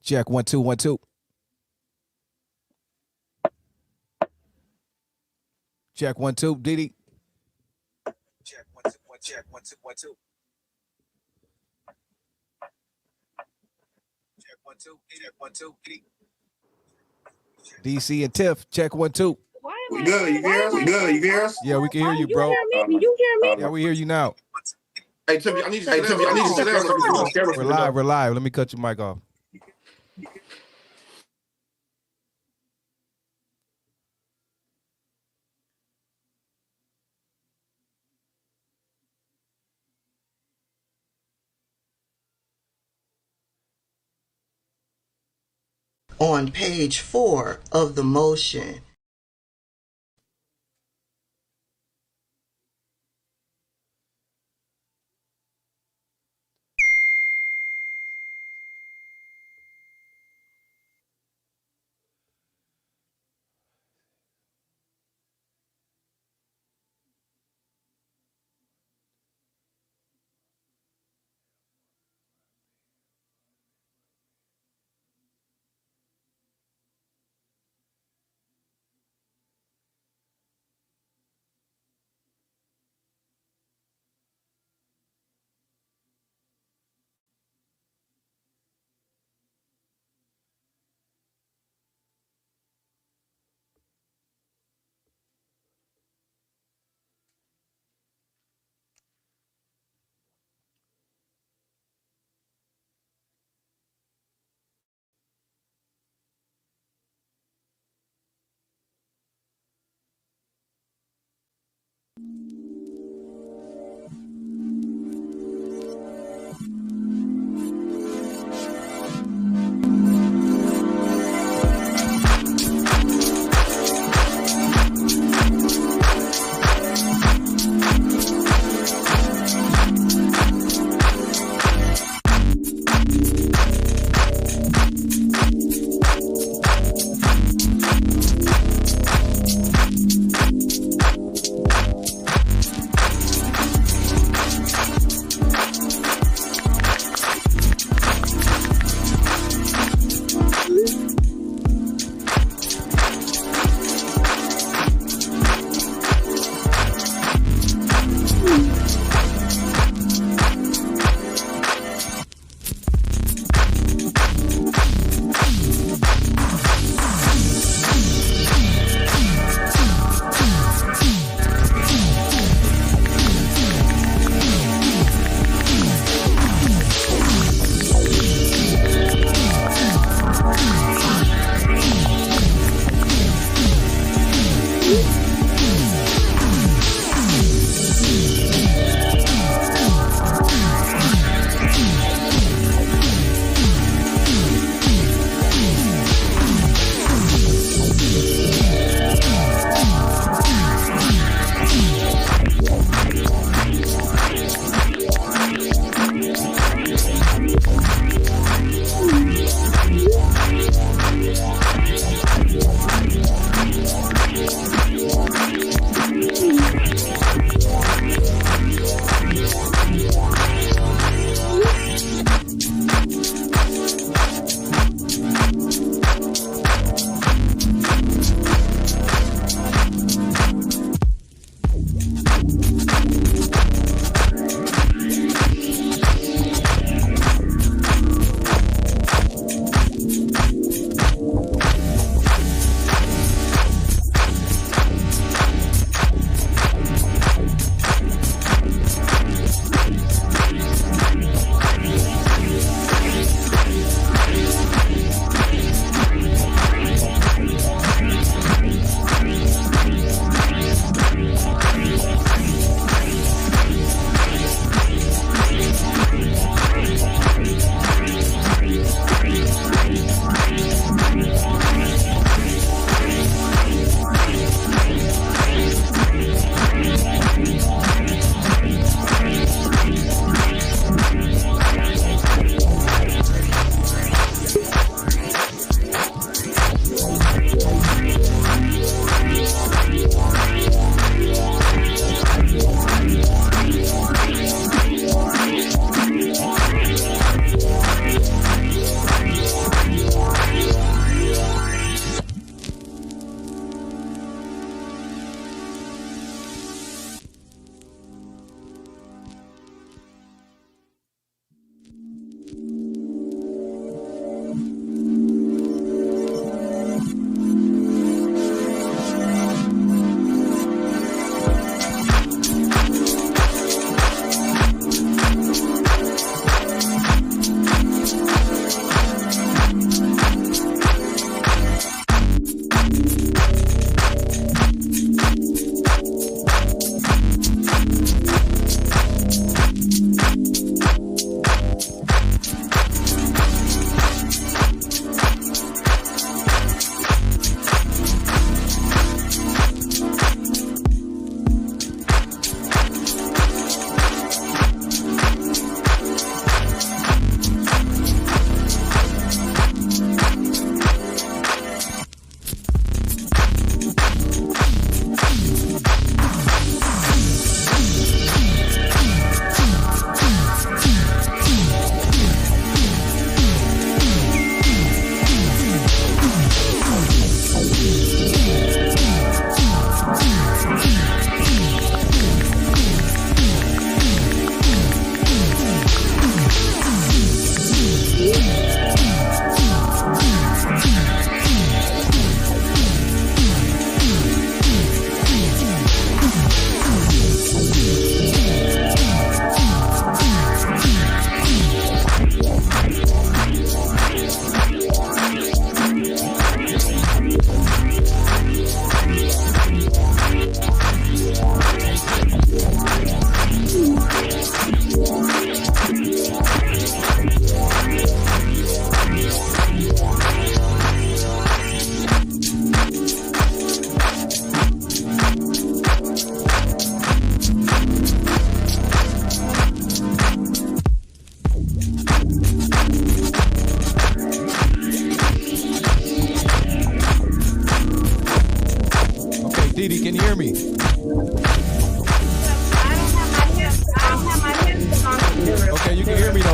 Check 1 2 1 2. Check 1 2. Didi. Check 1 2 1 check 1 2 1 2. Check 1 2. Check 1 2. Didi. DC and Tiff. Check 1 2. We good. You hear us? We good. You hear us? Yeah, we can hear you, bro. You hear me? Yeah, we hear you now. Hey, Tiffy, I need you to sit down so we can see the We're live. We're live. Let me cut your mic off. On page 4 of the motion.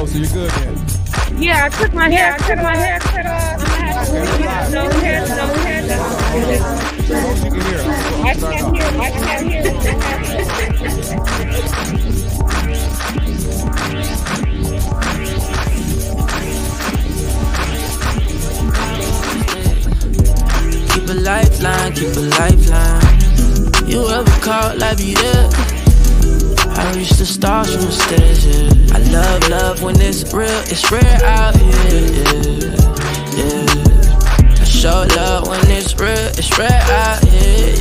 so you're good then. Yeah, I took my haircut off. Okay, we're live. No hair. As long as you can hear us. I can't hear. Keep a lifeline. You ever caught like be there? I reach the stars from the stairs, yeah. I love when it's real out here, yeah. I show love when it's real out here,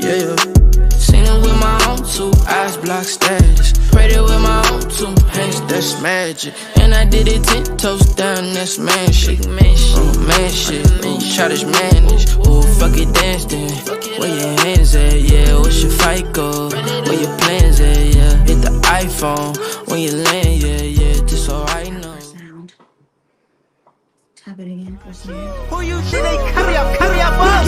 yeah. Seen it with my own two eyes, block status. Prayed it with my own two hands, that's magic. And I did it 10 toes down, that's man shit. Man shit, childish manish. Oh, fuck it, dance then. Where your hands at, yeah? What's your fight go? Where your plans at, yeah? Hit the iPhone when you land, yeah. Just so I know. Tap it again for sound. Who you think they carry up us?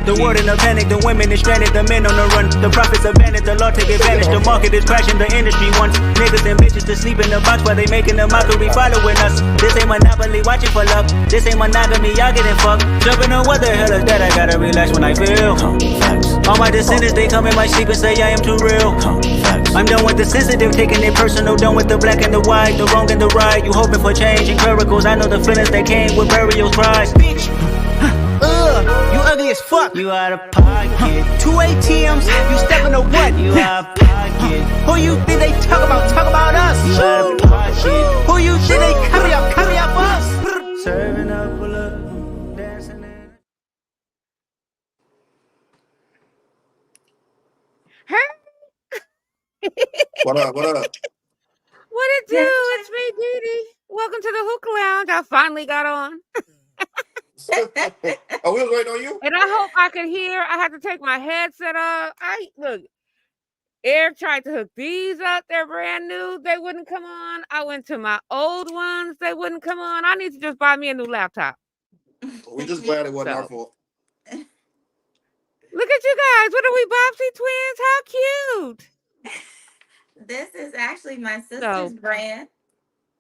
The world in a panic, the women is stranded, the men on the run. The profits abandoned, the law take advantage. The market is crashing, the industry wants niggas and bitches to sleep in the box while they making a mockery following us. This ain't monopoly, watching for luck. This ain't monogamy, y'all getting fucked. Jumping on what the hell is that? I gotta relax when I feel. All my descendants, they come in my sleep and say I am too real. I'm done with the sensitive, taking it personal. Done with the black and the white, the wrong and the right. You hoping for change and miracles. I know the feelings that came with burials, cries. Bitch, you ugly as fuck. You out of pocket. 2 ATMs, you stepping to what? You out of pocket. Who you think they talk about us? You out of pocket. Who you think they carry up us? Serving up a look, dancing in. What up? What it do? It's me, Dee. Welcome to the Hookah Lounge. I finally got on. Oh, we was waiting on you? And I hope I could hear. I had to take my headset off. Look, Air tried to hook these up. They're brand new. They wouldn't come on. I went to my old ones. They wouldn't come on. I need to just buy me a new laptop. We just glad it wasn't our fault. Look at you guys. What are we, Bobsy twins? How cute. This is actually my sister's brand.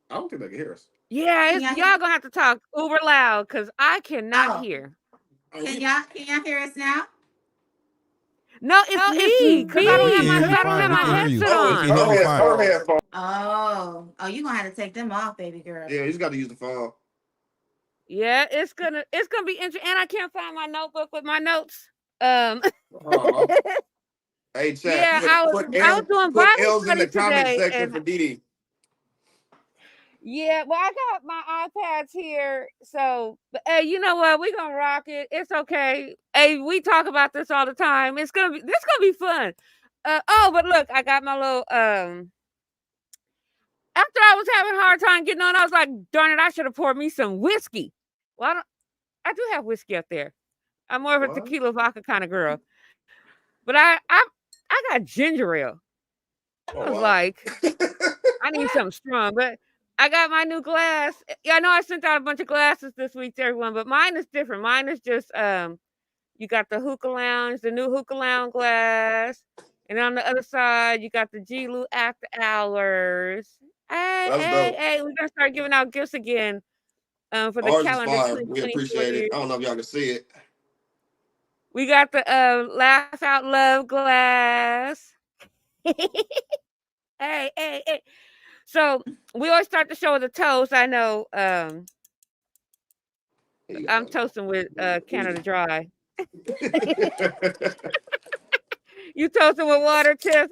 I don't think they can hear us. Yeah, y'all gonna have to talk uber loud because I cannot hear. Can y'all hear us now? No, it's me because I don't have my headset on. Oh, you're gonna have to take them off, baby girl. Yeah, you just got to use the phone. Yeah, it's gonna be interesting, and I can't find my notebook with my notes. Hey, chat. Yeah, I was doing Bible L's in the study comment today, section and for Dee. yeah, well, I got my iPads here, so hey, you know what? We're gonna rock it. It's okay. Hey, we talk about this all the time. This gonna be fun. But look, I got my little after I was having a hard time getting on, I was like, darn it, I should have poured me some whiskey. Well, I do have whiskey up there. I'm more of a tequila vodka kind of girl. But I got ginger ale. I was like, I need something strong, but I got my new glass. Yeah, I know I sent out a bunch of glasses this week to everyone, but mine is different. Mine is just you got the Hookah Lounge, the new Hookah Lounge glass, and on the other side you got the G-Lew After Hours. Hey, we're gonna start giving out gifts again for the Ours calendar. is fine. We appreciate it. I don't know if y'all can see it. We got the Laugh Out Love glass. Hey. So we always start the show with a toast. I know I'm toasting with Canada Dry. You toasting with water, Tiff?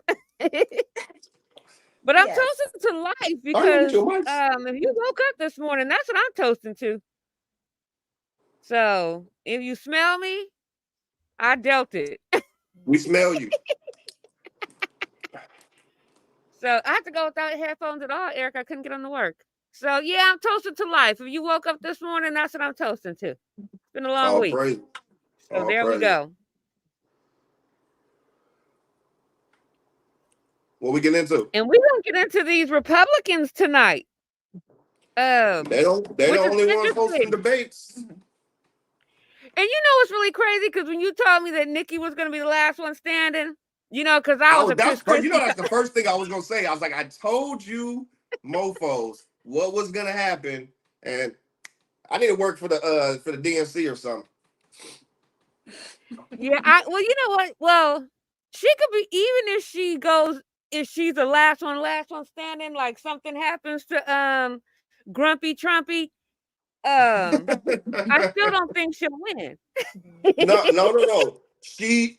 But I'm toasting to life because if you woke up this morning, that's what I'm toasting to. So if you smell me, I dealt it. We smell you. So I had to go without headphones at all, Eric. I couldn't get on to work. So yeah, I'm toasting to life. If you woke up this morning, that's what I'm toasting to. It's been a long week. So there we go. What we get into? And we're gonna get into these Republicans tonight. They're the only ones hosting debates. And you know what's really crazy? Because when you told me that Nikki was going to be the last one standing, you know, because I was that's the first thing I was going to say. I was like, I told you mofos what was gonna happen, and I need to work for the DNC or something. Yeah, well, you know what? Well, she could be, even if she's the last one standing, like something happens to Grumpy Trumpy, I still don't think she'll win. No. She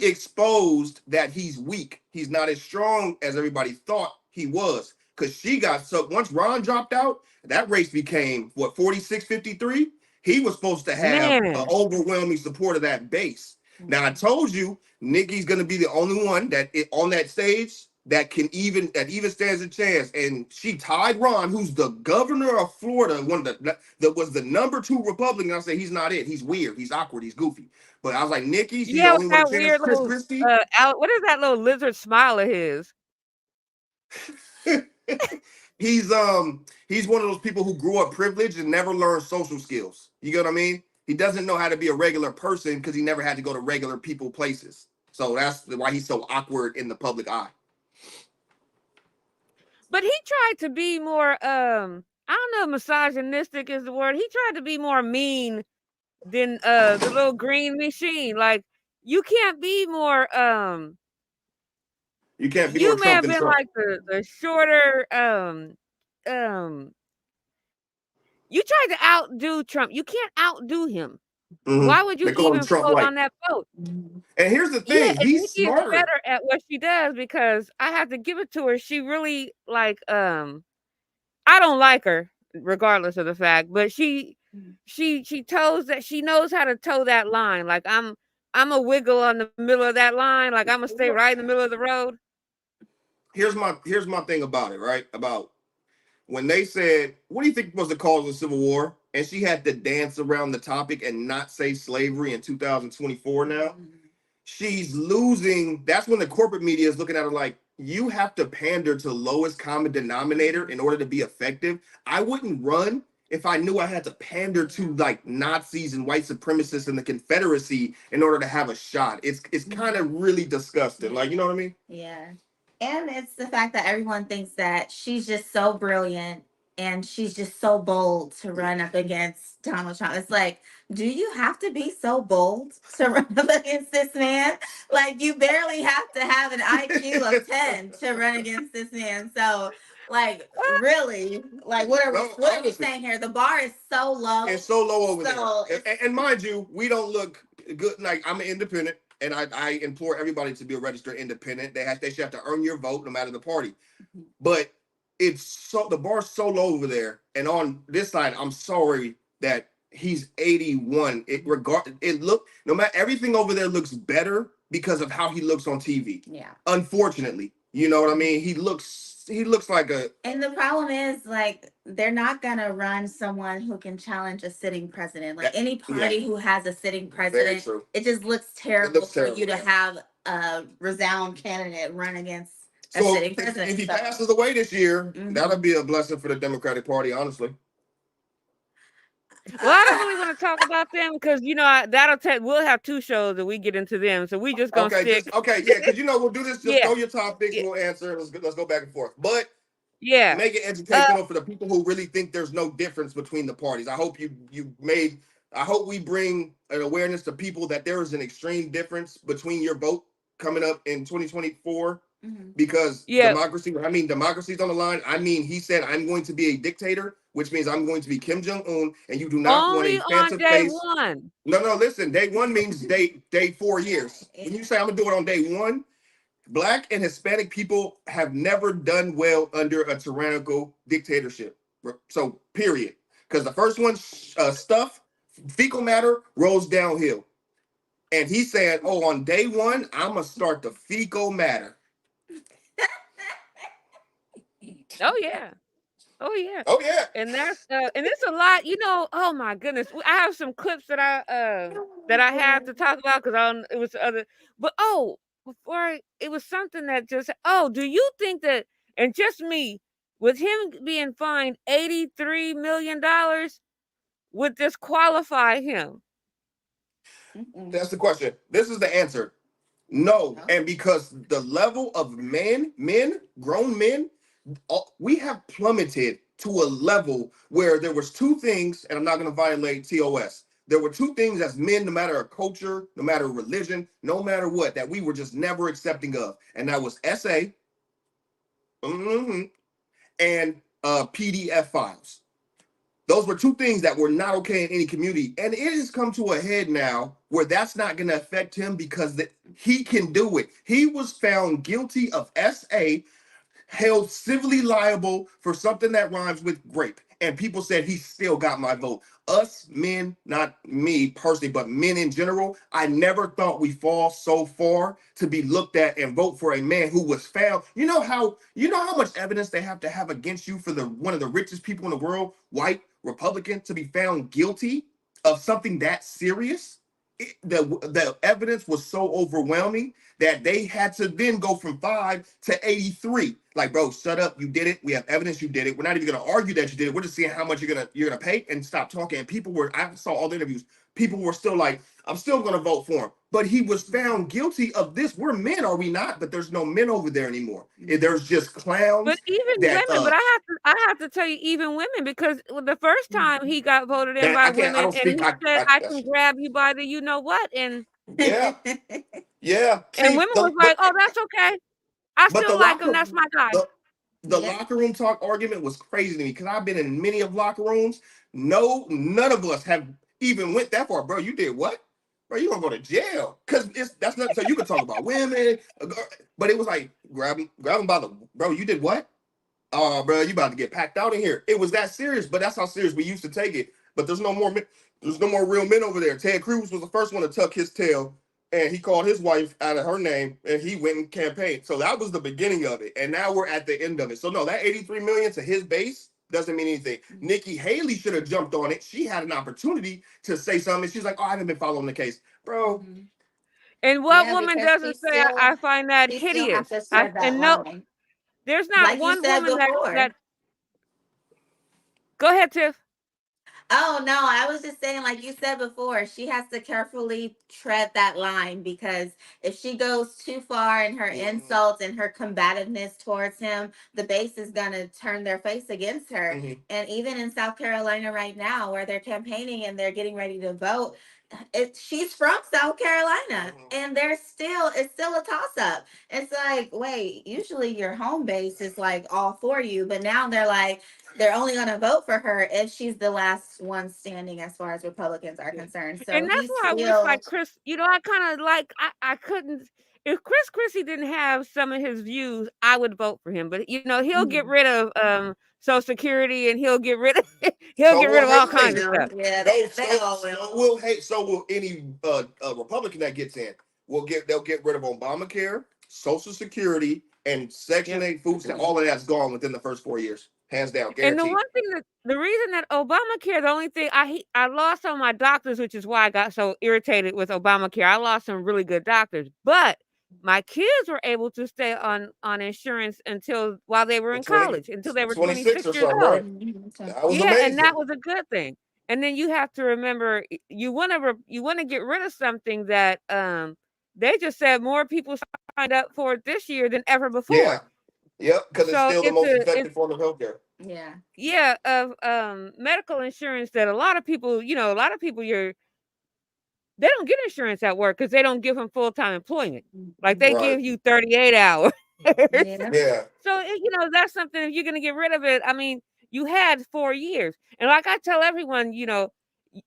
exposed that he's weak. He's not as strong as everybody thought he was. Because she got so once Ron dropped out, that race became what 46-53. He was supposed to have an Man, overwhelming support of that base. Now I told you Nikki's gonna be the only one on that stage that even stands a chance. And she tied Ron, who's the governor of Florida, one of that was the number 2 Republican. I say he's not it. He's weird. He's awkward. He's goofy. But I was like, Nikki, she's the yeah, with only one that chance. weird Chris little Christie. what is that little lizard smile of his? He's one of those people who grew up privileged and never learned social skills. You get what I mean? He doesn't know how to be a regular person because he never had to go to regular people places. So that's why he's so awkward in the public eye. But he tried to be more I don't know if misogynistic is the word. He tried to be more mean than the little green machine. Like, you can't be more You can't be you more may have Trump than been Trump. like the shorter you tried to outdo Trump. You can't outdo him. Mhm. Why would you They call him even Trump vote light. on that vote? And here's the Yeah, thing, and he's Nikki is smarter. better at what she does, because I have to give it to her. She really I don't like her regardless of the fact, but she toes that, she knows how to toe that line. Like, I'm a wiggle on the middle of that line. Like, I'm gonna stay right in the middle of the road. Here's my thing about it, right? About when they said, what do you think was the cause of the Civil War? And she had to dance around the topic and not say slavery in 2024 now. She's losing. That's when the corporate media is looking at her like, you have to pander to lowest common denominator in order to be effective. I wouldn't run if I knew I had to pander to like Nazis and white supremacists and the Confederacy in order to have a shot. It's kind of really disgusting. Like, you know what I mean? Yeah. And it's the fact that everyone thinks that she's just so brilliant and she's just so bold to run up against Donald Trump. It's like, do you have to be so bold to run up against this man? Like, you barely have to have an IQ of 10 to run against this man. So, like, really, like, what are we saying here? The bar is so low. It's so low over So there. And mind you, we don't look good. Like, I'm an independent, and I implore everybody to be a registered independent. They should have to earn your vote no matter the party. But the bar's so low over there. And on this side, I'm sorry that he's 81. No matter, everything over there looks better because of how he looks on TV. Yeah. Unfortunately, you know what I mean? He looks like a. And the problem is, like, they're not gonna run someone who can challenge a sitting president. Like, any party who has a sitting president, it just looks terrible for you to have a resound candidate run against a sitting president. If he passes away this year, that'll be a blessing for the Democratic Party, honestly. Well, I don't really want to talk about them because, you know, we'll have 2 shows and we get into them. So we just gonna stick. Because we'll do this. Just throw your topics, we'll answer. Let's go back and forth. But make it educational for the people who really think there's no difference between the parties. I hope I hope we bring an awareness to people that there is an extreme difference between your vote coming up in 2024. Because democracy's on the line. I mean, he said, I'm going to be a dictator, which means I'm going to be Kim Jong-un, and you do not want a phantom face. One. No, listen, day one means day 4 years. When you say I'm gonna do it on day 1, Black and Hispanic people have never done well under a tyrannical dictatorship. So, period. Because the first one, fecal matter rolls downhill. And he said, on day 1, I'm gonna start the fecal matter. Oh yeah. And that's and it's a lot, you know. Oh my goodness, I have some clips that I have to talk about because it was other. But before it was something that just. Do you think that, and just me, with him being fined $83 million, would disqualify him? That's the question. This is the answer. No. And because the level of grown men We have plummeted to a level where there was two things, and I'm not going to violate TOS. There were two things as men, no matter our culture, no matter religion, no matter what, that we were just never accepting of. And that was SA and PDF files. Those were two things that were not okay in any community. And it has come to a head now where that's not going to affect him because he can do it. He was found guilty of SA, held civilly liable for something that rhymes with grape. And people said he still got my vote. Us men, not me personally, but men in general, I never thought we fall so far to be looked at and vote for a man who was found. You know how much evidence they have to have against you for one of the richest people in the world, white Republican, to be found guilty of something that serious? The evidence was so overwhelming that they had to then go from 5 to 83. Like, bro, shut up. You did it. We have evidence you did it. We're not even going to argue that you did it. We're just seeing how much you're gonna pay, and stop talking. And I saw all the interviews. People were still like, I'm still going to vote for him. But he was found guilty of this. We're men, are we not? But there's no men over there anymore. There's just clowns. But even women, but I have to tell you, even women, because the first time he got voted in by women, and he said, I can grab you by the you know what, and yeah. And women was like, oh, that's okay. I still like him. That's my guy. The locker room talk argument was crazy to me because I've been in many of locker rooms. None of us have even went that far, bro. You did what? Bro, you gonna go to jail? Because that's not so you can talk about women, but it was like grab him by the bro. You did what? Oh, bro, you about to get packed out in here. It was that serious, but that's how serious we used to take it. But there's no more real men over there. Ted Cruz was the first one to tuck his tail, and he called his wife out of her name, and he went and campaigned. So that was the beginning of it, and now we're at the end of it. So no, that 83 million to his base doesn't mean anything. Nikki Haley should have jumped on it. She had an opportunity to say something. She's like, oh, I haven't been following the case, bro. And what woman doesn't say, I find that hideous? There's not like one woman that. Go ahead, Tiff. Oh, no, I was just saying, like you said before, she has to carefully tread that line, because if she goes too far in her insults and her combativeness towards him, the base is going to turn their face against her. And even in South Carolina right now, where they're campaigning and they're getting ready to vote, she's from South Carolina, and it's still a toss-up. It's like, wait, usually your home base is like all for you, but now they're only going to vote for her if she's the last one standing as far as Republicans are concerned. So, and that's why I wish, like Chris, I kind of like, I couldn't, if Chris Christie didn't have some of his views, I would vote for him. But he'll get rid of Social Security, and he'll get rid of all kinds of stuff. Yeah, so will any Republican that gets in. They'll get rid of Obamacare, Social Security, and Section 8 food stamp. All of that's gone within the first 4 years. Hands down, guaranteed. And the one thing the reason that Obamacare, the only thing I lost on my doctors, which is why I got so irritated with Obamacare. I lost some really good doctors, but my kids were able to stay on insurance while they were in college, until they were 26 years old. Right? That was amazing. And that was a good thing. And then you have to remember, you want to get rid of something that they just said more people signed up for it this year than ever before. Yeah. Yep, because it's still the most effective form of healthcare. Yeah, of medical insurance that a lot of people, they don't get insurance at work because they don't give them full-time employment. Like they give you 38 hours. Yeah. So, that's something, if you're going to get rid of it, I mean, you had 4 years. And like I tell everyone,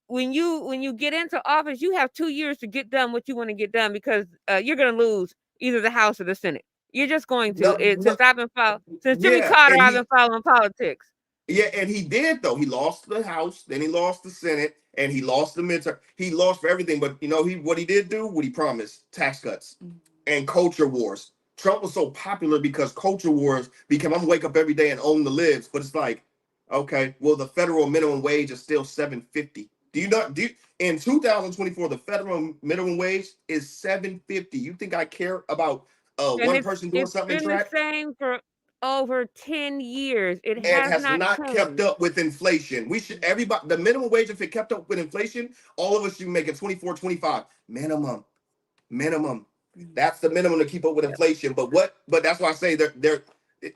when you get into office, you have 2 years to get done what you want to get done, because you're going to lose either the House or the Senate. You're just going to. Since Jimmy Carter, I've been following politics. Yeah, and he did, though. He lost the House, then he lost the Senate, and he lost the midterm. He lost for everything. But what he did do, what he promised: tax cuts and culture wars. Trump was so popular because culture wars became, I'm gonna wake up every day and own the libs. But it's like, okay, well, the federal minimum wage is still $7.50. In 2024, the federal minimum wage is $7.50. You think I care about one person doing something? It's been the same for over 10 years. It has not kept up with inflation. The minimum wage, if it kept up with inflation, all of us should be making $24, $25 minimum. That's the minimum to keep up with inflation. But that's why I say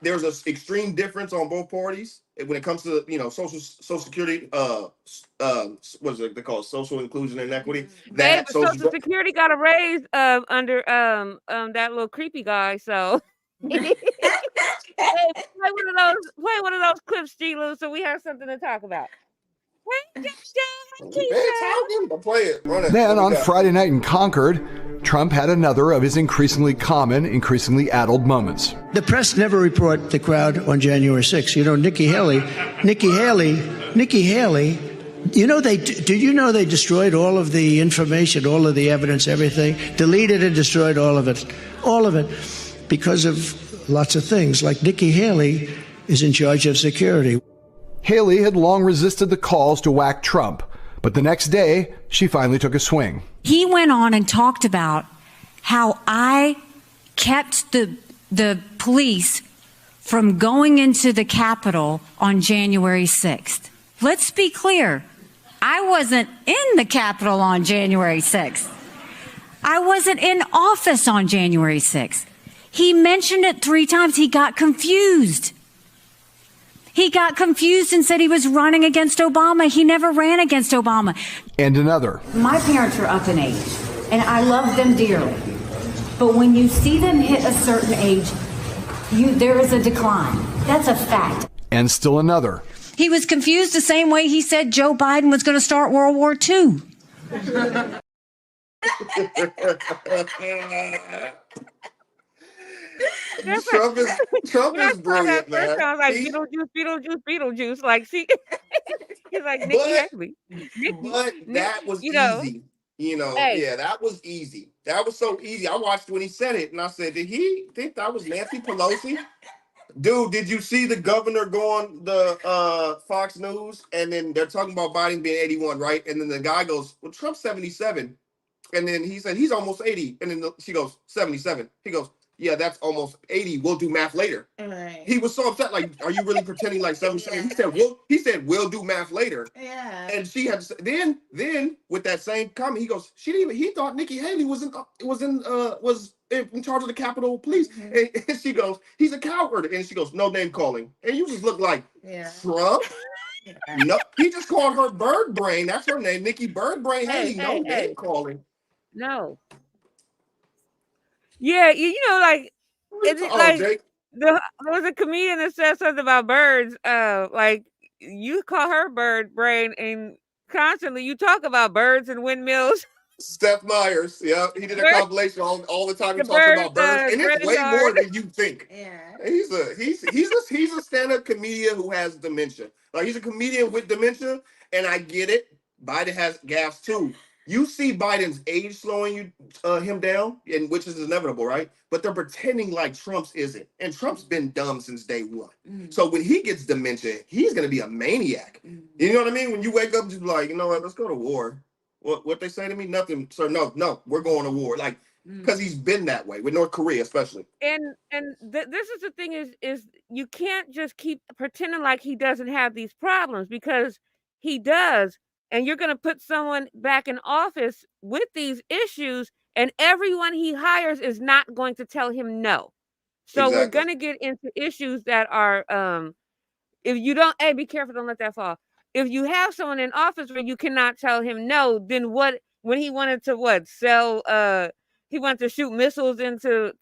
there's an extreme difference on both parties when it comes to social security. What is it they call it? Social inclusion and equity. Hey, but Social Security got a raise under that little creepy guy. So hey, play one of those clips, G-Lew, so we have something to talk about. Play it. Run it. Then on Friday night in Concord, Trump had another of his increasingly common, increasingly addled moments. The press never report the crowd on January 6th. You know, Nikki Haley, you know, did you know they destroyed all of the information, all of the evidence, everything, deleted and destroyed all of it, because of lots of things. Like Nikki Haley is in charge of security. Haley had long resisted the calls to whack Trump, but the next day, she finally took a swing. He went on and talked about how I kept the police from going into the Capitol on January 6th. Let's be clear. I wasn't in the Capitol on January 6th. I wasn't in office on January 6th. He mentioned it 3 times. He got confused. He got confused and said he was running against Obama. He never ran against Obama. And another. My parents are up in age, and I love them dearly. But when you see them hit a certain age, there is a decline. That's a fact. And still another. He was confused the same way he said Joe Biden was going to start World War II. Trump is brilliant, man. Sounds like Beetlejuice. Like he's like Nikki Haley. But that was easy. That was easy. That was so easy. I watched when he said it, and I said, did he think that was Nancy Pelosi? Dude, did you see the governor go on the Fox News, and then they're talking about Biden being 81, right? And then the guy goes, well, Trump's 77. And then he said, he's almost 80. And then she goes, 77. He goes, yeah, that's almost 80. We'll do math later. Right. He was so upset. Like, are you really pretending like 77? Yeah. He said, we'll do math later. Yeah. And she had to say, then with that same comment, he goes, he thought Nikki Haley was in charge of the Capitol Police. Mm-hmm. And she goes, he's a coward. And she goes, no name calling. And you just look like Trump. Yeah. No, he just called her Bird Brain. That's her name, Nikki Bird Brain Haley. Name calling. No. Yeah, like there was a comedian that said something about birds. Like you call her Bird Brain, and constantly you talk about birds and windmills. Steph Myers, yeah, he did a compilation all the time. He talks about birds, and it's way more than you think. Yeah, he's a stand-up comedian who has dementia. Like he's a comedian with dementia, and I get it. Biden has gas too. You see Biden's age slowing him down, and which is inevitable, right? But they're pretending like Trump's isn't. And Trump's been dumb since day one. Mm-hmm. So when he gets dementia, he's going to be a maniac. Mm-hmm. You know what I mean? When you wake up, just like, you know what, let's go to war. What they say to me? Nothing, sir. No, we're going to war. Like, because he's been that way with North Korea, especially. And this is the thing is you can't just keep pretending like he doesn't have these problems, because he does. And you're going to put someone back in office with these issues, and everyone he hires is not going to tell him no. So We're going to get into issues that are, if you don't, be careful, don't let that fall. If you have someone in office where you cannot tell him no, then when he wanted to sell, he wanted to shoot missiles into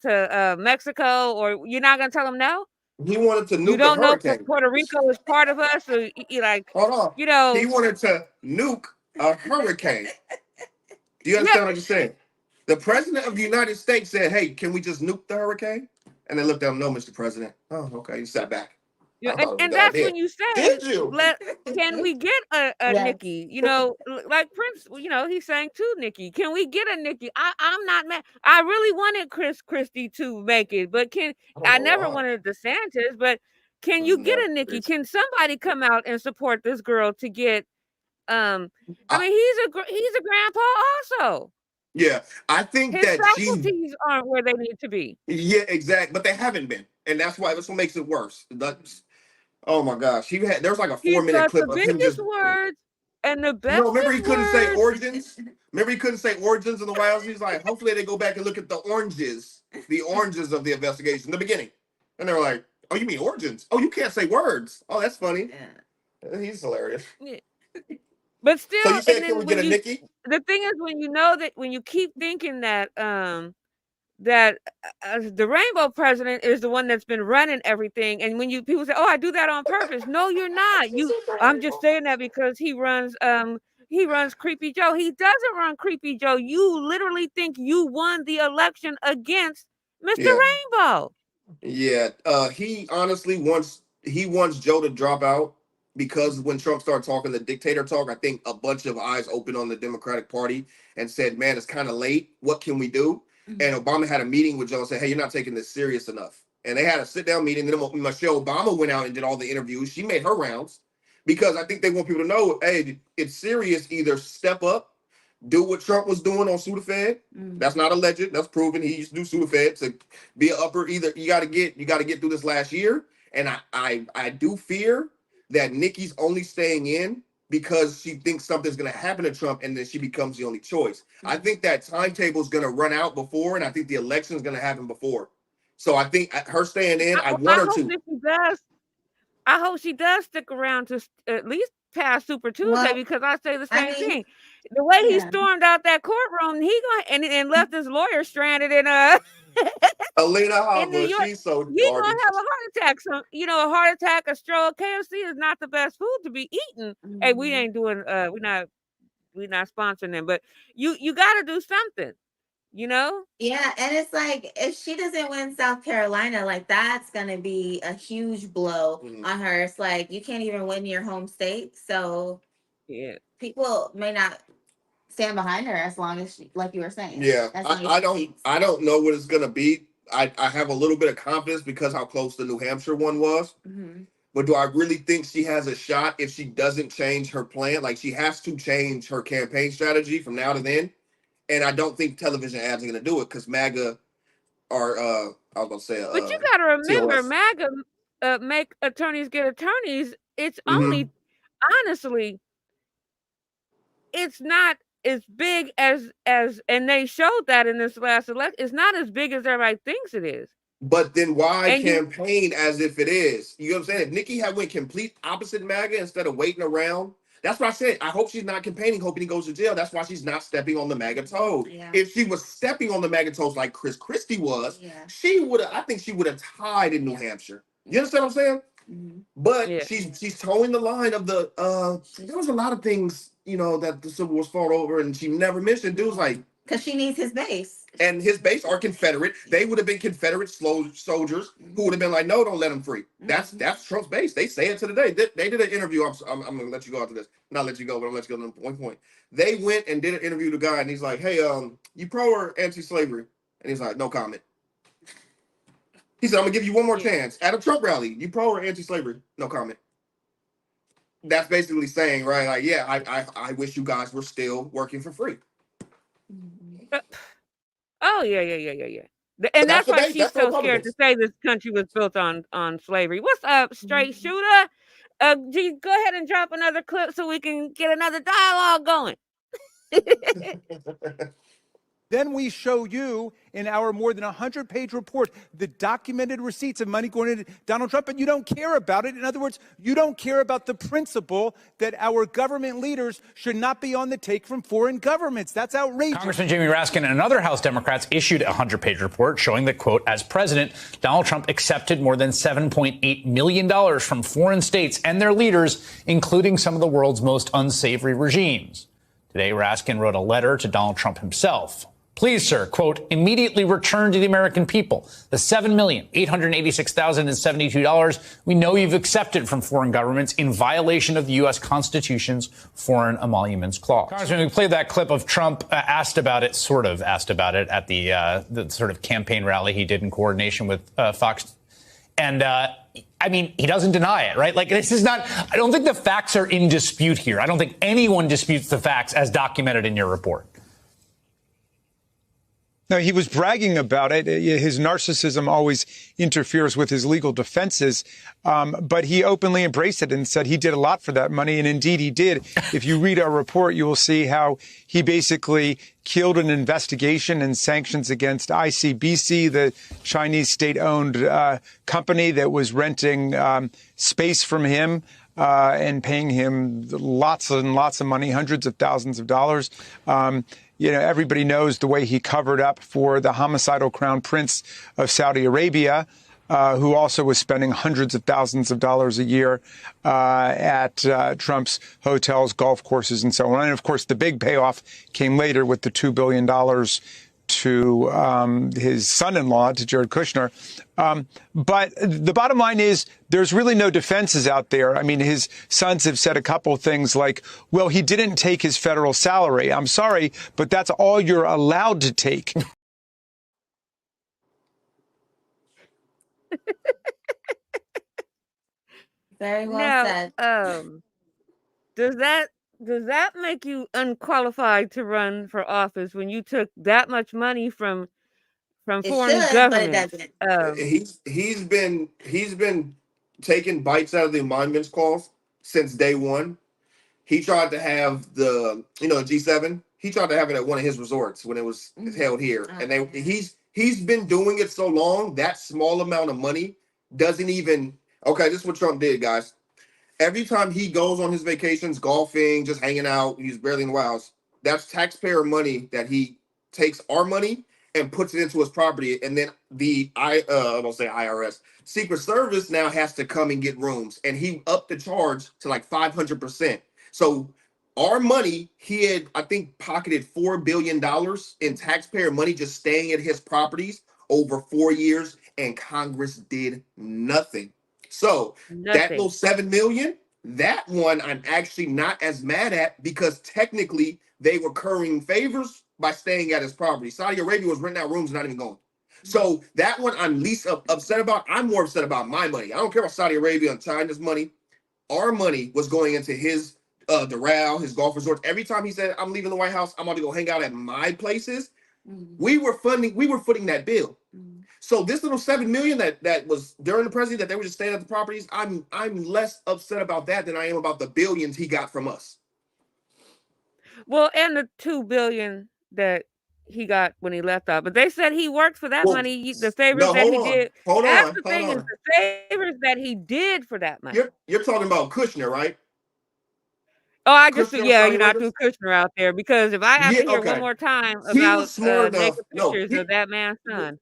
Mexico, or you're not going to tell him no? He wanted to nuke You don't a know hurricane. Puerto Rico is part of us, so you like, hold on. He wanted to nuke a hurricane. Do you understand what I'm saying? The president of the United States said, "Hey, can we just nuke the hurricane?" And they looked at him, "No, Mr. President." Oh, okay. He sat back. And that's when you say, can we get a Nikki? Like Prince, he sang to Nikki. Can we get a Nikki? I'm not mad. I really wanted Chris Christie to make it, but I never wanted DeSantis, but can you get a Nikki? Can somebody come out and support this girl to get, I mean, he's a grandpa also. Yeah, I think his that faculties aren't where they need to be. Yeah, exactly. But they haven't been. And that's what makes it worse. Oh my gosh, there's like a 4-minute clip of him just words and the best. Remember he couldn't say origins. Remember he couldn't say origins in the White House. He's like, hopefully they go back and look at the oranges of the investigation, the beginning. And they were like, Oh, you mean origins? Oh, you can't say words. Oh, that's funny. Yeah. He's hilarious. Yeah. But still, So you and said, can we then get when a you, Nikki? the thing is, when you know that, when you keep thinking that that the rainbow president is the one that's been running everything, and when you people say, "Oh, I do that on purpose," no, you're not. I'm just saying that because he runs Creepy Joe. He doesn't run Creepy Joe. You literally think you won the election against Mr. Yeah. Rainbow. Yeah. He honestly wants Joe to drop out because when Trump started talking the dictator talk, I think a bunch of eyes opened on the Democratic Party and said, "Man, it's kind of late. What can we do?" And Obama had a meeting with Joe and said, "Hey, you're not taking this serious enough." And they had a sit down meeting. Then Michelle Obama went out and did all the interviews. She made her rounds because I think they want people to know, hey, it's serious. Either step up, do what Trump was doing on Sudafed. That's not alleged. That's proven. He used to do Sudafed to be an upper. Either you got to get through this last year. And I do fear that Nikki's only staying in because she thinks something's going to happen to Trump and then she becomes the only choice. I think that timetable is going to run out before, and I think the election is going to happen before. So I think her staying in, I want her to. I hope she does stick around to at least past Super Tuesday, because I say the same thing. The way he stormed out that courtroom, and left his lawyer stranded in Alina in New Hava, York. she's so He's gonna garbage. have a heart attack. So a heart attack, a stroke. KFC is not the best food to be eating. Hey, we ain't doing. We're not sponsoring them, but you got to do something. Yeah, and it's like if she doesn't win South Carolina, like that's gonna be a huge blow on her. It's like you can't even win your home state, so yeah, people may not stand behind her as long as she, like you were saying. Yeah, I don't know what it's gonna be. I have a little bit of confidence because how close the New Hampshire one was. But do I really think she has a shot if she doesn't change her plan? Like, she has to change her campaign strategy from now to then. And I don't think television ads are going to do it because MAGA are, I was going to say, but you got to remember, TOS. MAGA make attorneys get attorneys. It's only, honestly, it's not as big as, and they showed that in this last election. It's not as big as everybody thinks it is. But then why campaign as if it is? You know what I'm saying? If Nikki had went complete opposite MAGA instead of waiting around, that's what I said. I hope she's not campaigning, hoping he goes to jail. That's why she's not stepping on the MAGA toes. Yeah. If she was stepping on the MAGA toes like Chris Christie was, she would have. I think she would have tied in New Hampshire. You understand what I'm saying? But she's towing the line of the. There was a lot of things, that the Civil War's fought over, and she never mentioned. Dude was like, because she needs his base. And his base are Confederate. They would have been Confederate soldiers who would have been like, no, don't let him free. That's Trump's base. They say it to the day. They did an interview. I'm going to let you go after this. Not let you go, but I'll let you go to one point. They went and did an interview with the guy, and he's like, hey, you pro or anti-slavery? And he's like, no comment. He said, I'm going to give you one more chance. At a Trump rally, you pro or anti-slavery? No comment. That's basically saying, right, like, yeah, I wish you guys were still working for free. Oh yeah. And that's why she's so scared to say this country was built on slavery. What's up, straight shooter? G, go ahead and drop another clip so we can get another dialogue going. Then we show you in our more than 100-page report the documented receipts of money going into Donald Trump, and you don't care about it. In other words, you don't care about the principle that our government leaders should not be on the take from foreign governments. That's outrageous. Congressman Jamie Raskin and other House Democrats issued a 100-page report showing that, quote, as president, Donald Trump accepted more than $7.8 million from foreign states and their leaders, including some of the world's most unsavory regimes. Today, Raskin wrote a letter to Donald Trump himself. Please, sir, quote, immediately return to the American people the $7,886,072 we know you've accepted from foreign governments in violation of the U.S. Constitution's Foreign Emoluments Clause. Congressman, we played that clip of Trump asked about it at the sort of campaign rally he did in coordination with Fox. And he doesn't deny it, right? Like, this is not, I don't think the facts are in dispute here. I don't think anyone disputes the facts as documented in your report. No, he was bragging about it. His narcissism always interferes with his legal defenses. But he openly embraced it and said he did a lot for that money. And indeed, he did. If you read our report, you will see how he basically killed an investigation and sanctions against ICBC, the Chinese state-owned company that was renting space from him and paying him lots and lots of money, hundreds of thousands of dollars. Everybody knows the way he covered up for the homicidal crown prince of Saudi Arabia, who also was spending hundreds of thousands of dollars a year at Trump's hotels, golf courses, and so on. And, of course, the big payoff came later with the $2 billion to his son-in-law, to Jared Kushner. But the bottom line is there's really no defenses out there. I mean, his sons have said a couple of things like, well, he didn't take his federal salary. I'm sorry, but that's all you're allowed to take. Very well said. Does that make you unqualified to run for office when you took that much money from foreign governments? But it doesn't. He's been taking bites out of the emoluments clause since day one. He tried to have the G7. He tried to have it at one of his resorts when it was held here, and he's been doing it so long that small amount of money doesn't even. Okay, this is what Trump did, guys. Every time he goes on his vacations, golfing, just hanging out, he's barely in the White House. That's taxpayer money that he takes our money and puts it into his property, and then the IRS, Secret Service now has to come and get rooms, and he upped the charge to like 500%. So our money, he had, I think, pocketed $4 billion in taxpayer money just staying at his properties over 4 years, and Congress did nothing. So that little $7 million, that one I'm actually not as mad at because technically they were currying favors by staying at his property. Saudi Arabia was renting out rooms, not even going. So that one I'm least upset about. I'm more upset about my money. I don't care about Saudi Arabia and China's money. Our money was going into his Doral, his golf resorts. Every time he said, I'm leaving the White House, I'm about to go hang out at my places. We were footing that bill. So this little $7 million that was during the presidency that they were just staying at the properties, I'm less upset about that than I am about the billions he got from us. Well, and the $2 billion that he got when he left out, but they said he worked for that money. The favors that he did. That's the thing is the favors that he did for that money. You're talking about Kushner, right? Oh, I just I threw Kushner out there because if I have to hear one more time about naked pictures of that man's son.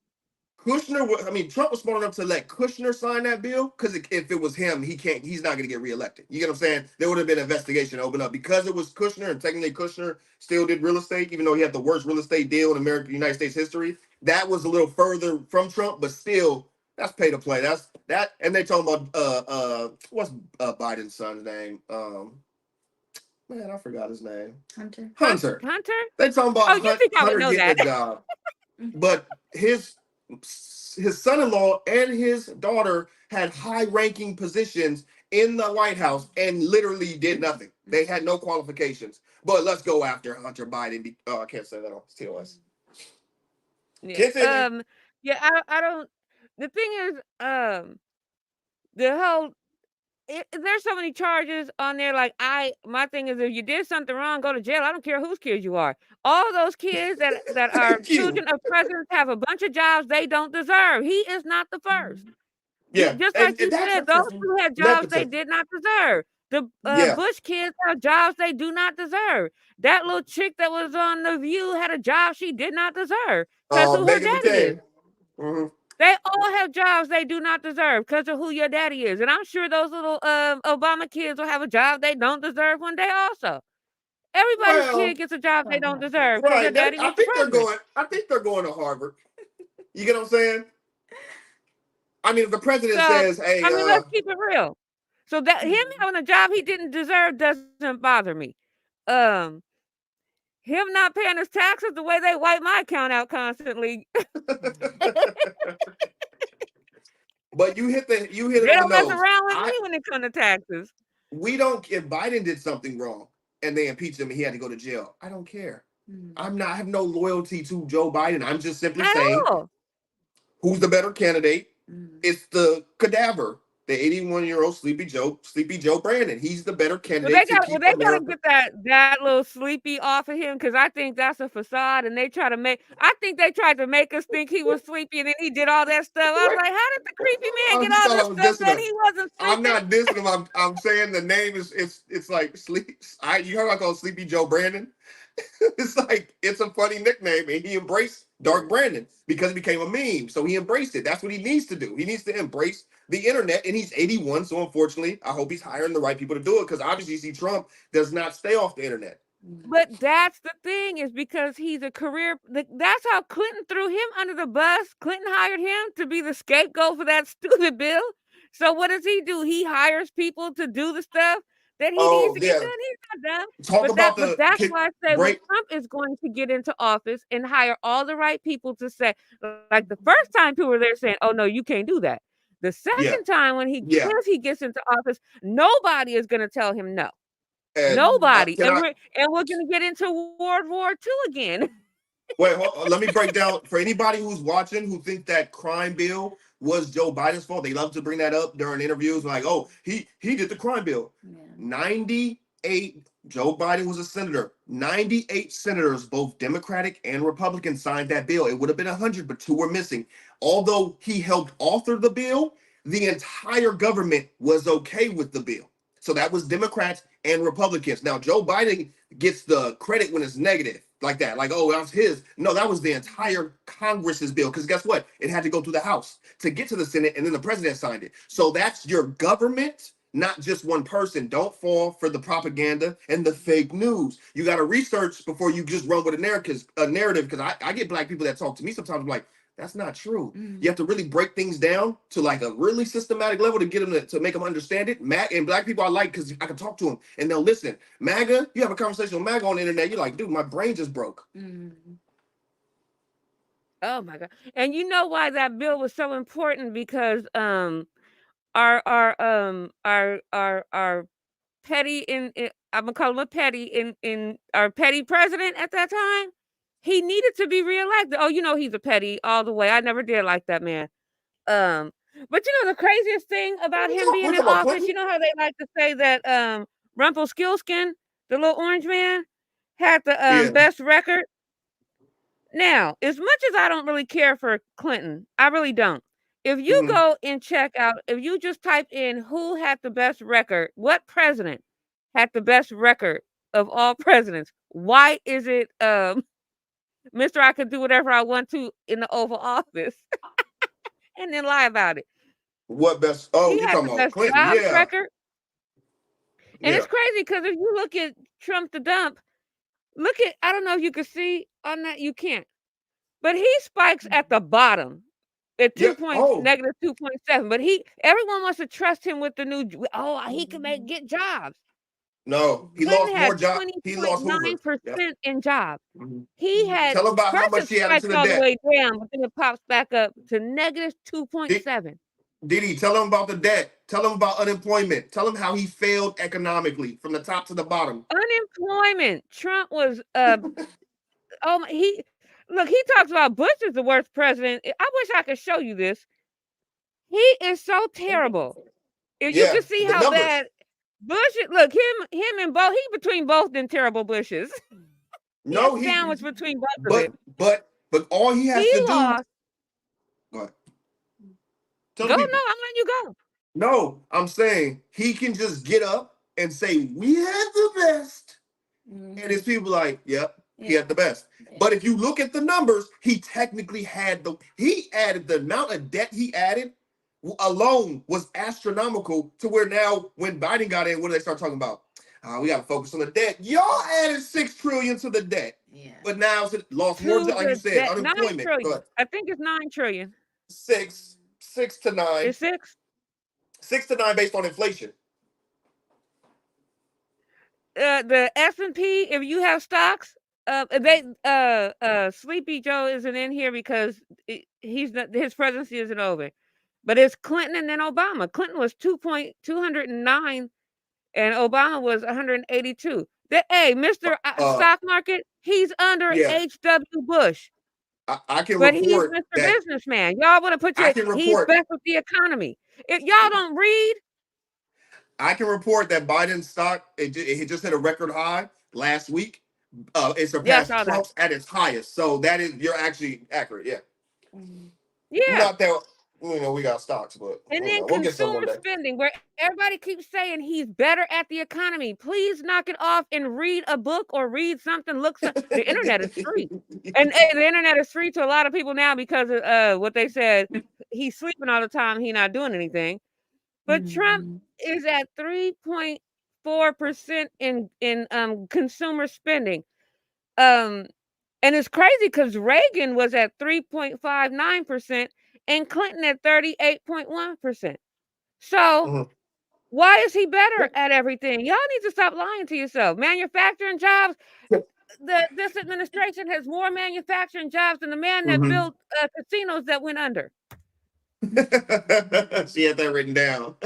Trump was smart enough to let Kushner sign that bill because if it was him, he's not going to get reelected. You get what I'm saying? There would have been an investigation open up because it was Kushner, and technically Kushner still did real estate, even though he had the worst real estate deal in United States history. That was a little further from Trump, but still, that's pay to play. That's that. And they talking about what's Biden's son's name? Man, I forgot his name. Hunter. They talking about Hunter getting a job, but his son-in-law and his daughter had high-ranking positions in the White House and literally did nothing. They had no qualifications. But let's go after Hunter Biden. I can't say that on TOS. I don't. The thing is, the whole. There's so many charges on there. Like my thing is, if you did something wrong, go to jail. I don't care whose kids you are. All those kids that are children of presidents have a bunch of jobs they don't deserve. He is not the first. Yeah, just like you said, those who had jobs they did not deserve. The Bush kids have jobs they do not deserve. That little chick that was on The View had a job she did not deserve because who her daddy is. They all have jobs they do not deserve because of who your daddy is. And I'm sure those little Obama kids will have a job they don't deserve one day also. Everybody's kid gets a job they don't deserve. Right. I think they're going to Harvard. You get what I'm saying? I mean, if the president says, hey. I mean, let's keep it real. So that him having a job he didn't deserve doesn't bother me. Him not paying his taxes the way they wipe my account out constantly. But you hit they don't mess around with me when it comes to taxes. We don't. If Biden did something wrong and they impeached him and he had to go to jail, I don't care. I have no loyalty to Joe Biden. I'm just simply At saying all. who's the better candidate. It's the cadaver, the 81-year-old Sleepy Joe Brandon. He's the better Well, candidate to keep they gotta America. get that little sleepy off of him, because I think that's a facade, and I think they tried to make us think he was sleepy, and then he did all that stuff. I was like, how did the creepy man Oh, get you all thought I this was stuff dissing done? him. He wasn't I'm sleeping. not dissing him. I'm saying the name is it's like sleep. You heard I call Sleepy Joe Brandon. It's like it's a funny nickname, and he embraced Dark Brandon because it became a meme. So he embraced it. That's what he needs to do. He needs to embrace the internet, and he's 81. So unfortunately, I hope he's hiring the right people to do it, because obviously, see, Trump does not stay off the internet. But that's the thing, is because he's a career. That's how Clinton threw him under the bus. Clinton hired him to be the scapegoat for that stupid bill. So what does he do? He hires people to do the stuff that he needs to get done. He's not dumb. But that's why I say when Trump is going to get into office and hire all the right people to say, like the first time people were there saying, oh no, you can't do that. The second time when he gets into office, nobody is going to tell him no. And, nobody. And we're going to get into World War II again. Wait, let me break down for anybody who's watching who think that crime bill was Joe Biden's fault. They love to bring that up during interviews, like, oh, he did the crime bill. 98, Joe Biden was a senator. 98 senators, both Democratic and Republican, signed that bill. It would have been 100, but 2 were missing. Although he helped author the bill, the entire government was okay with the bill. So that was Democrats and Republicans. Now, Joe Biden gets the credit when it's negative, like that. Like, oh, that was his. No, that was the entire Congress's bill. Because guess what? It had to go through the House to get to the Senate, and then the president signed it. So that's your government, not just one person. Don't fall for the propaganda and the fake news. You got to research before you just run with a narrative. Because I get black people that talk to me sometimes. I'm like, that's not true. You have to really break things down to like a really systematic level to get them to make them understand it. And black people I like, because I can talk to them and they'll listen. MAGA, you have a conversation with MAGA on the internet, you're like, dude, my brain just broke. Oh my God. And you know why that bill was so important? Because our petty I'm gonna call him a petty in our petty president at that time, he needed to be reelected. Oh, he's a petty all the way. I never did like that man. But the craziest thing about him being in office, you know how they like to say that Rumpelstiltskin, the little orange man, had the best record. Now, as much as I don't really care for Clinton, I really don't. If you go and check out, if you just type in who had the best record, what president had the best record of all presidents, why is it Mr. I could do whatever I want to in the Oval Office and then lie about it? What best? Oh, He you're had talking the about best Clinton, jobs yeah. record. And it's crazy because if you look at Trump the dump, I don't know if you can see on that, you can't. But he spikes at the bottom at negative 2.7. But everyone wants to trust him with the new. Oh, he can get jobs. No, he Clinton lost had more jobs. He lost Hoover. 20.9% in jobs. He had Tell him about how much he added to the all debt. the way down, but then it pops back up to negative 2.7. Didi, tell him about the debt. Tell him about unemployment. Tell him how he failed economically from the top to the bottom. Unemployment. Trump was he talks about Bush is the worst president. I wish I could show you this. He is so terrible. If you can see how bad Bush is, look, him and both, he between both them terrible Bushes. No, he's sandwiched between both of them. But all he has to do. Go ahead. No, I'm letting you go. No, I'm saying he can just get up and say, we had the best. And his people like, yep, he had the best. But if you look at the numbers, he technically he added the amount of debt he added alone was astronomical to where now when Biden got in, what do they start talking about? We got to focus on the debt. Y'all added $6 trillion to the debt. But now it's lost more, like you said, unemployment. 9 trillion. I think it's 9 trillion. 6 to 9. It's 6? 6 to 9 based on inflation. The S&P, if you have stocks, Sleepy Joe isn't in here because his presidency isn't over. But it's Clinton and then Obama. Clinton was 209 and Obama was 182. Hey, Mr. Stock Market, he's under H.W. Bush. I can but he's report Mr. that Businessman. Y'all want to put he's best with the economy. If y'all don't read, I can report that Biden's stock it just hit a record high last week. It surpassed Trump's at its highest. So you're actually accurate. Yeah. Yeah. Not that we got stocks, but and then we'll get some one consumer day. spending, where everybody keeps saying he's better at the economy. Please knock it off and read a book or read something. The internet is free, and the internet is free to a lot of people now because of what they said. He's sleeping all the time. He's not doing anything. But Trump is at 3.4% in consumer spending. And it's crazy because Reagan was at 3.59% and Clinton at 38.1%. So why is he better at everything? Y'all need to stop lying to yourself. Manufacturing jobs. This administration has more manufacturing jobs than the man that built casinos that went under. She had that written down.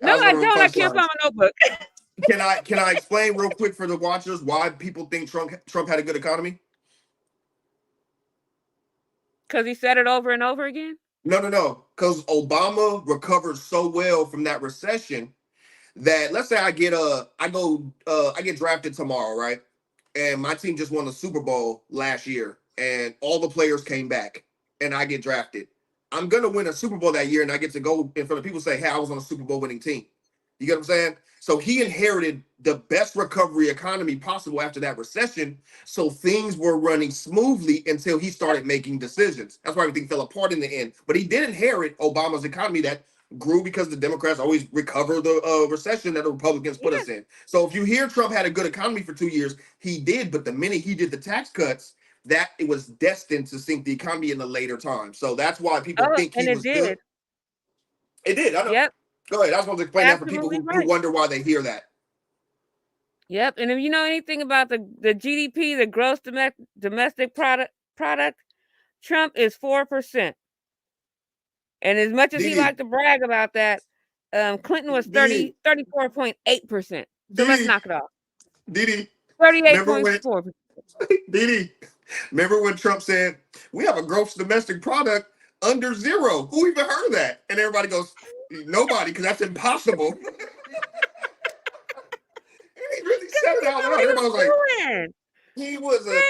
No, I don't. I can't find my notebook. Can I explain real quick for the watchers why people think Trump had a good economy? Because he said it over and over again? No. Because Obama recovered so well from that recession that, let's say I get drafted tomorrow, right? And my team just won the Super Bowl last year, and all the players came back, and I get drafted. I'm gonna win a Super Bowl that year, and I get to go in front of people and say, "Hey, I was on a Super Bowl winning team." You get what I'm saying? So he inherited the best recovery economy possible after that recession. So things were running smoothly until he started making decisions. That's why everything fell apart in the end. But he did inherit Obama's economy that grew because the Democrats always recover the recession that the Republicans put us in. So if you hear Trump had a good economy for 2 years, he did. But the minute he did the tax cuts, that it was destined to sink the economy in the later time. So that's why people think he was good. It did. I know. Yep. Go ahead. I just want to explain that for people who wonder why they hear that. Yep. And if you know anything about the GDP, the gross domestic product, Trump is 4%. And as much as he liked to brag about that, Clinton was 34.8%. So let's knock it off. Didi. 38.4%. Didi. Remember when Trump said, "We have a gross domestic product under zero"? Who even heard of that? And everybody goes, "Nobody, because that's impossible." And he really said it out loud. Everybody was like, he was a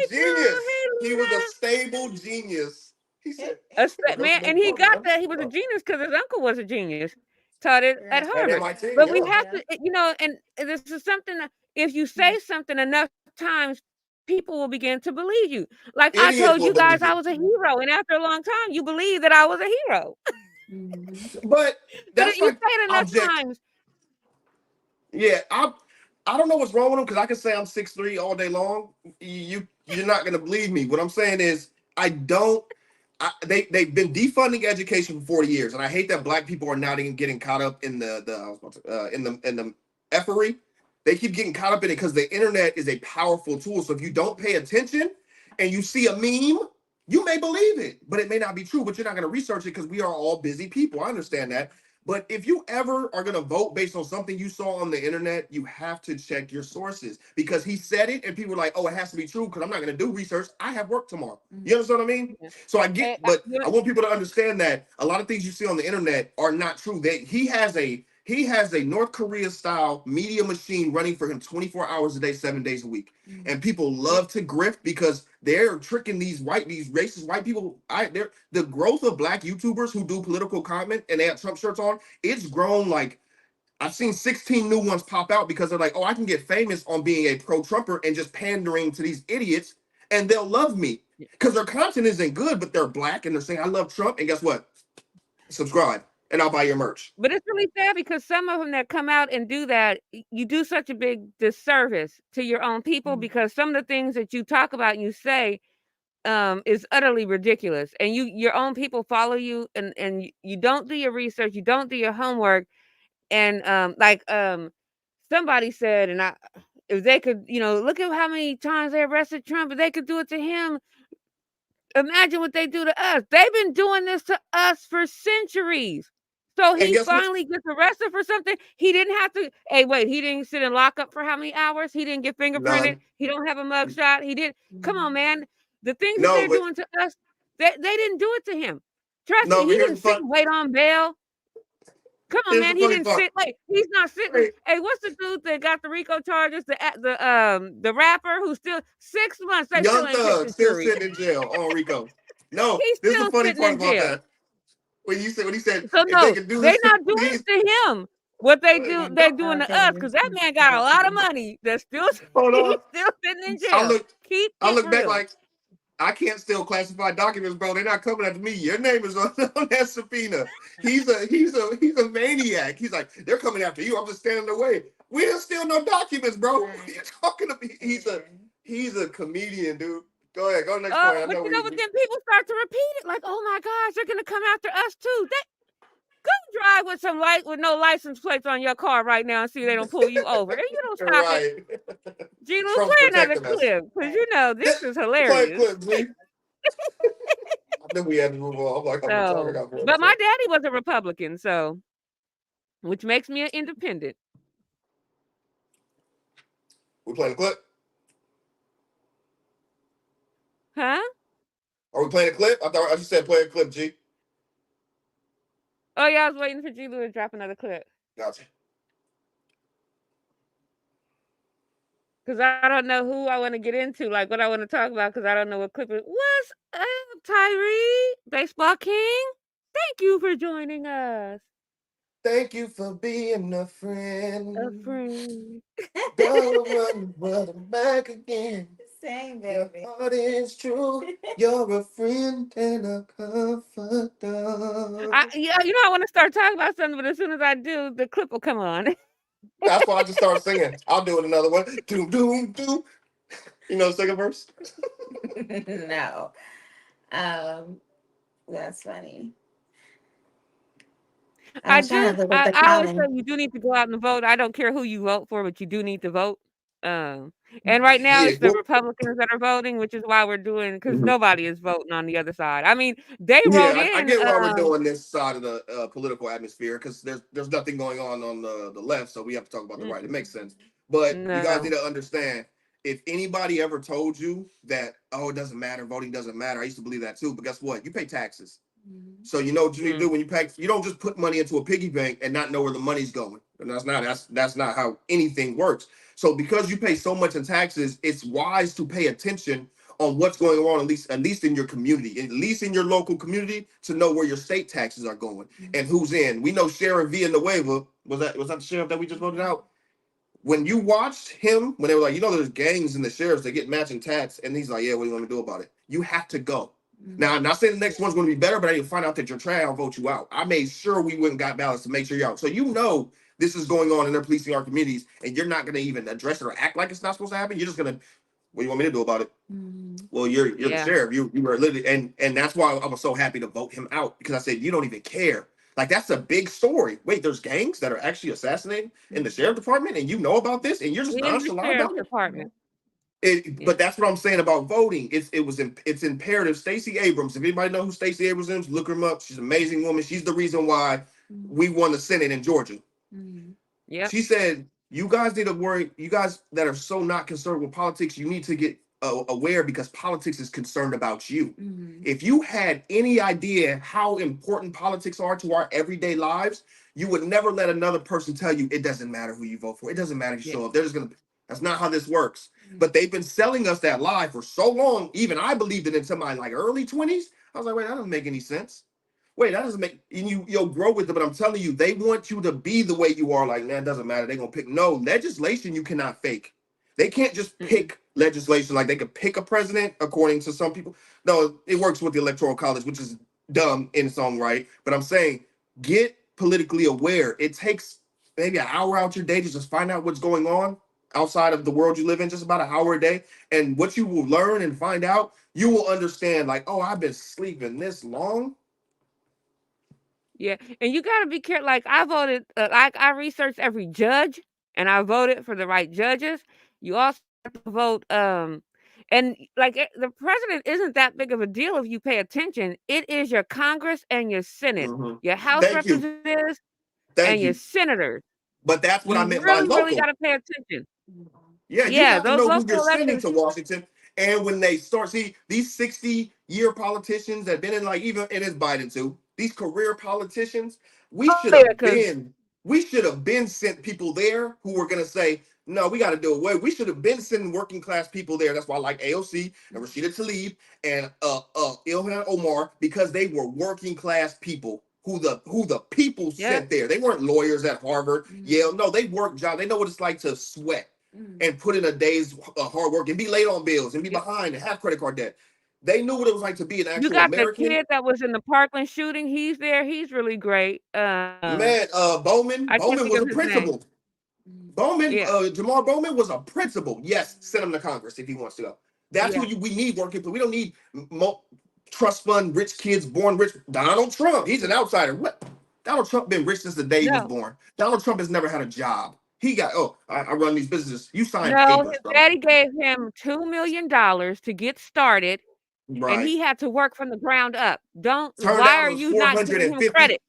genius. He was a stable genius. He said, man, and he got that. He was a genius because his uncle was a genius. Taught it at Harvard. MIT, but we have to, and this is something that if you say something enough times, people will begin to believe you. Like I told you guys I was a hero, and after a long time, you believe that I was a hero. But that's you say it enough times. Yeah, I don't know what's wrong with him, because I can say I'm 6'3" all day long. You're not gonna believe me. What I'm saying is they've been defunding education for 40 years, and I hate that black people are not even getting caught up in the effery. They keep getting caught up in it because the internet is a powerful tool. So if you don't pay attention and you see a meme, you may believe it, but it may not be true. But you're not going to research it because we are all busy people. I understand that. But if you ever are going to vote based on something you saw on the internet, you have to check your sources, because he said it and people were like, "Oh, it has to be true because I'm not going to do research. I have work tomorrow." You understand what I mean? So I get, but I want people to understand that a lot of things you see on the internet are not true. He has a North Korea style media machine running for him 24 hours a day, 7 days a week. And people love to grift because they're tricking these racist white people. The growth of black YouTubers who do political comment and they have Trump shirts on, it's grown. Like, I've seen 16 new ones pop out because they're like, "Oh, I can get famous on being a pro-Trumper and just pandering to these idiots, and they'll love me." Because their content isn't good, but they're black and they're saying, "I love Trump." And guess what? Subscribe and I'll buy your merch. But it's really sad because some of them that come out and do that, you do such a big disservice to your own people, because some of the things that you talk about and you say is utterly ridiculous. And your own people follow you, and you don't do your research, you don't do your homework. And somebody said, and if they could, look at how many times they arrested Trump, if they could do it to him, imagine what they do to us. They've been doing this to us for centuries. So And he guess what? finally gets arrested for something. He didn't have to. Hey, wait, he didn't sit in lockup for how many hours? He didn't get fingerprinted. None. He don't have a mugshot. He did. Come on, man. The things that No, they're but doing to us, they didn't do it to him. Trust me, no, but he here's the didn't sit fun. and wait on bail. Come on, Here's the man. He funny didn't part. sit. Wait, he's not sitting. Wait, Hey, what's the dude that got the RICO charges? The rapper who's still 6 months. They still Young ain't picked Thug the still jury. sitting in jail on RICO. No, He's this is the still funny sitting part in about jail. that. When he said So if they no, can do they this to not doing police, it to him. What they do, they Oh, doing to okay. us, because that man got a lot of money. That's still hold he's on. still sitting in I jail. look Keep I it look back real. like I can't still classify documents, bro. They're not coming after me. Your name is on that subpoena. He's a maniac. He's like, they're coming after you. I'm just standing in the way. We don't steal no documents, bro. What are you talking to me? He's a comedian, dude. Go ahead, go next point. I But know you know what? we Then people start to repeat it, like, "Oh my gosh, they're gonna come after us too." Go drive with no license plates on your car right now and see they don't pull you over, and you don't stop it. right. G-Lew, Trump's play another protecting us. clip, because you know this is Play a hilarious. clip, G. I knew we had to move on. I'm like, I'm gonna talk. I So, got more to but my say. daddy was a Republican, so which makes me an independent. We playing a clip? Huh? Are we playing a clip? I thought I just said play a clip, G. Oh yeah, I was waiting for G-Lew to drop another clip. Gotcha. Because I don't know who I want to get into, like what I want to talk about, because I don't know what clip it. What's up, Tyree? Baseball King? Thank you for joining us. Thank you for being a A friend. friend. Don't run, but I'm back again. Same, Your baby. heart is true. You're a friend and a comforter. I want to start talking about something, but as soon as I do, the clip will come on. That's why I just started singing. I'll do it another one. Doom, doom, doom. You know the second verse? No. That's funny. I was trying to look at the I always say comment. you do need to go out and vote. I don't care who you vote for, but you do need to vote. And right now Yeah. it's the Republicans that are voting, which is why we're doing, because nobody is voting on the other side. I mean, they wrote Yeah, I in. get why we're doing this side of the political atmosphere because there's nothing going on the left, so we have to talk about the right. It makes sense, but you guys need No. to understand. If anybody ever told you that, oh, it doesn't matter, voting doesn't matter, I used to believe that too. But guess what? You pay taxes, so you know what you need to do when you pay. You don't just put money into a piggy bank and not know where the money's going. And that's not how anything works. So because you pay so much in taxes, it's wise to pay attention on what's going on, at least in your community, at least in your local community, to know where your state taxes are going and who's in. We know Sheriff Villanueva, was that the sheriff that we just voted out? When you watched him, when they were like, there's gangs in the sheriffs that get matching tax, and he's like, yeah, what do you want me to do about it? You have to go. Now, I'm not saying the next one's going to be better, but I need to find out that you're trying, I'll vote you out. I made sure we went and got ballots to make sure you're out. So this is going on and they're policing our communities, and you're not going to even address it or act like it's not supposed to happen. You're just going to, what do you want me to do about it? Well, you're the sheriff. You were literally, and that's why I was so happy to vote him out, because I said, you don't even care. Like, that's a big story. Wait, there's gangs that are actually assassinating in the sheriff department, and you know about this, and you're just In the nonchalant sheriff's about it. department. But that's what I'm saying about voting. It's imperative. Stacey Abrams, if anybody know who Stacey Abrams is, look her up. She's an amazing woman. She's the reason why we won the Senate in Georgia. Yeah. She said, you guys need to worry. You guys that are so not concerned with politics, you need to get aware, because politics is concerned about you. If you had any idea how important politics are to our everyday lives, you would never let another person tell you it doesn't matter who you vote for. It doesn't matter if you show up. They're just gonna. That's not how this works. But they've been selling us that lie for so long. Even I believed it until my early 20s. I was like, wait, that doesn't make any sense. Wait, that doesn't make, and you'll grow with it. But I'm telling you, they want you to be the way you are. Like, man, it doesn't matter. They're gonna pick. No, legislation you cannot fake. They can't just pick legislation like they could pick a president according to some people. No, it works with the Electoral College, which is dumb in its own right. But I'm saying, get politically aware. It takes maybe an hour out your day to just find out what's going on outside of the world you live in, just about an hour a day. And what you will learn and find out, you will understand, like, oh, I've been sleeping this long. Yeah, and you got to be careful. Like, I voted, I researched every judge, and I voted for the right judges. You also have to vote. And like the president isn't that big of a deal if you pay attention. It is your Congress and your Senate, your House Thank you. representatives Thank and your you. senators. But that's what I You meant by really local. got to pay attention. Yeah, you Yeah, have to those know who local you're sending elections. to Washington. And when they start, see, these 60-year politicians that been in, like, even it is Biden too, these career politicians, we Oh should yeah, have 'cause been sent people there who were gonna say, no, we got to do away. We should have been sending working class people there. That's why I like AOC and Rashida Tlaib and Ilhan Omar, because they were working class people who the people sent there. They weren't lawyers at Harvard, Yale. No, they worked jobs. They know what it's like to sweat and put in a day's hard work and be late on bills and be behind and have credit card debt. They knew what it was like to be an you actual got the American. kid that was in the Parkland shooting. He's there. He's really great. Man, Bowman I can't think was of a his name. principal. Bowman, Yeah. Jamal Bowman was a principal. Yes, send him to Congress if he wants to go. That's Yeah. who we need working people. We don't need trust fund rich kids born rich. Donald Trump, he's an outsider. What? Donald Trump been rich since the day he was born. Donald Trump has never had a job. He got, I run these businesses. You sign No, papers, his bro. daddy gave him $2 million to get started, and Right. he had to work from the ground up. Turned Why out are it was you not giving him credit?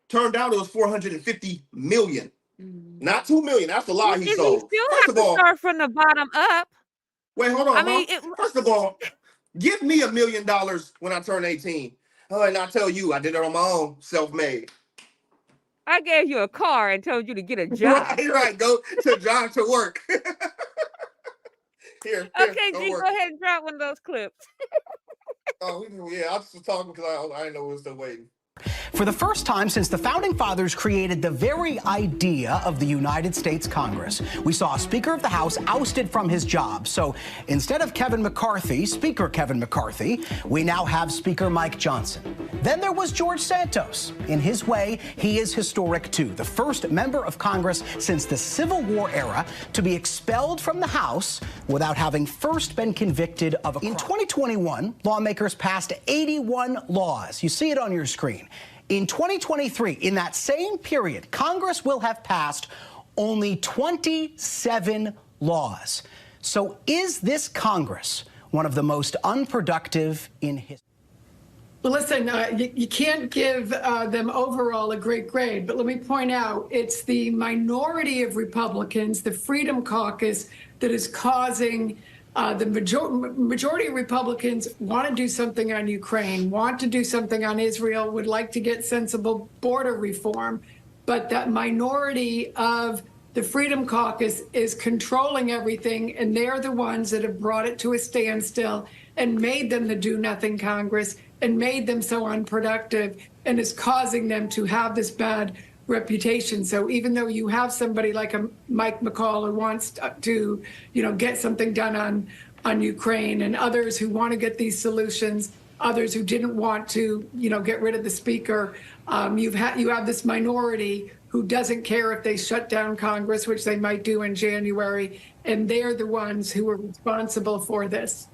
Turned out it was 450 million. Not 2 million. That's a lie he He sold. still First have of to all, start from the bottom up. wait, hold on. I mean, First of all, give me $1 million when I turn 18. And I tell you, I did it on my own, self-made. I gave you a car and told you to get a job. Right. Go to drive to work. Here, Okay, go G, work. go ahead and drop one of those clips. Oh, yeah, I was just talking because I didn't know we were still waiting. For the first time since the Founding Fathers created the very idea of the United States Congress, we saw a Speaker of the House ousted from his job. So instead of Kevin McCarthy, Speaker Kevin McCarthy, we now have Speaker Mike Johnson. Then there was George Santos. In his way, he is historic too. The first member of Congress since the Civil War era to be expelled from the House without having first been convicted of a crime. In 2021, lawmakers passed 81 laws. You see it on your screen. In 2023, in that same period, Congress will have passed only 27 laws. So is this Congress one of the most unproductive in history? Well, listen, you can't give them overall a great grade, but let me point out it's the minority of Republicans, the Freedom Caucus, that is causing the majority of Republicans want to do something on Ukraine, want to do something on Israel, would like to get sensible border reform. But that minority of the Freedom Caucus is controlling everything, and they're the ones that have brought it to a standstill and made them the do-nothing Congress and made them so unproductive and is causing them to have this bad reputation. So even though you have somebody like a Mike McCall who wants to, get something done on Ukraine, and others who want to get these solutions, others who didn't want to, get rid of the speaker, you have this minority who doesn't care if they shut down Congress, which they might do in January, and they're the ones who are responsible for this.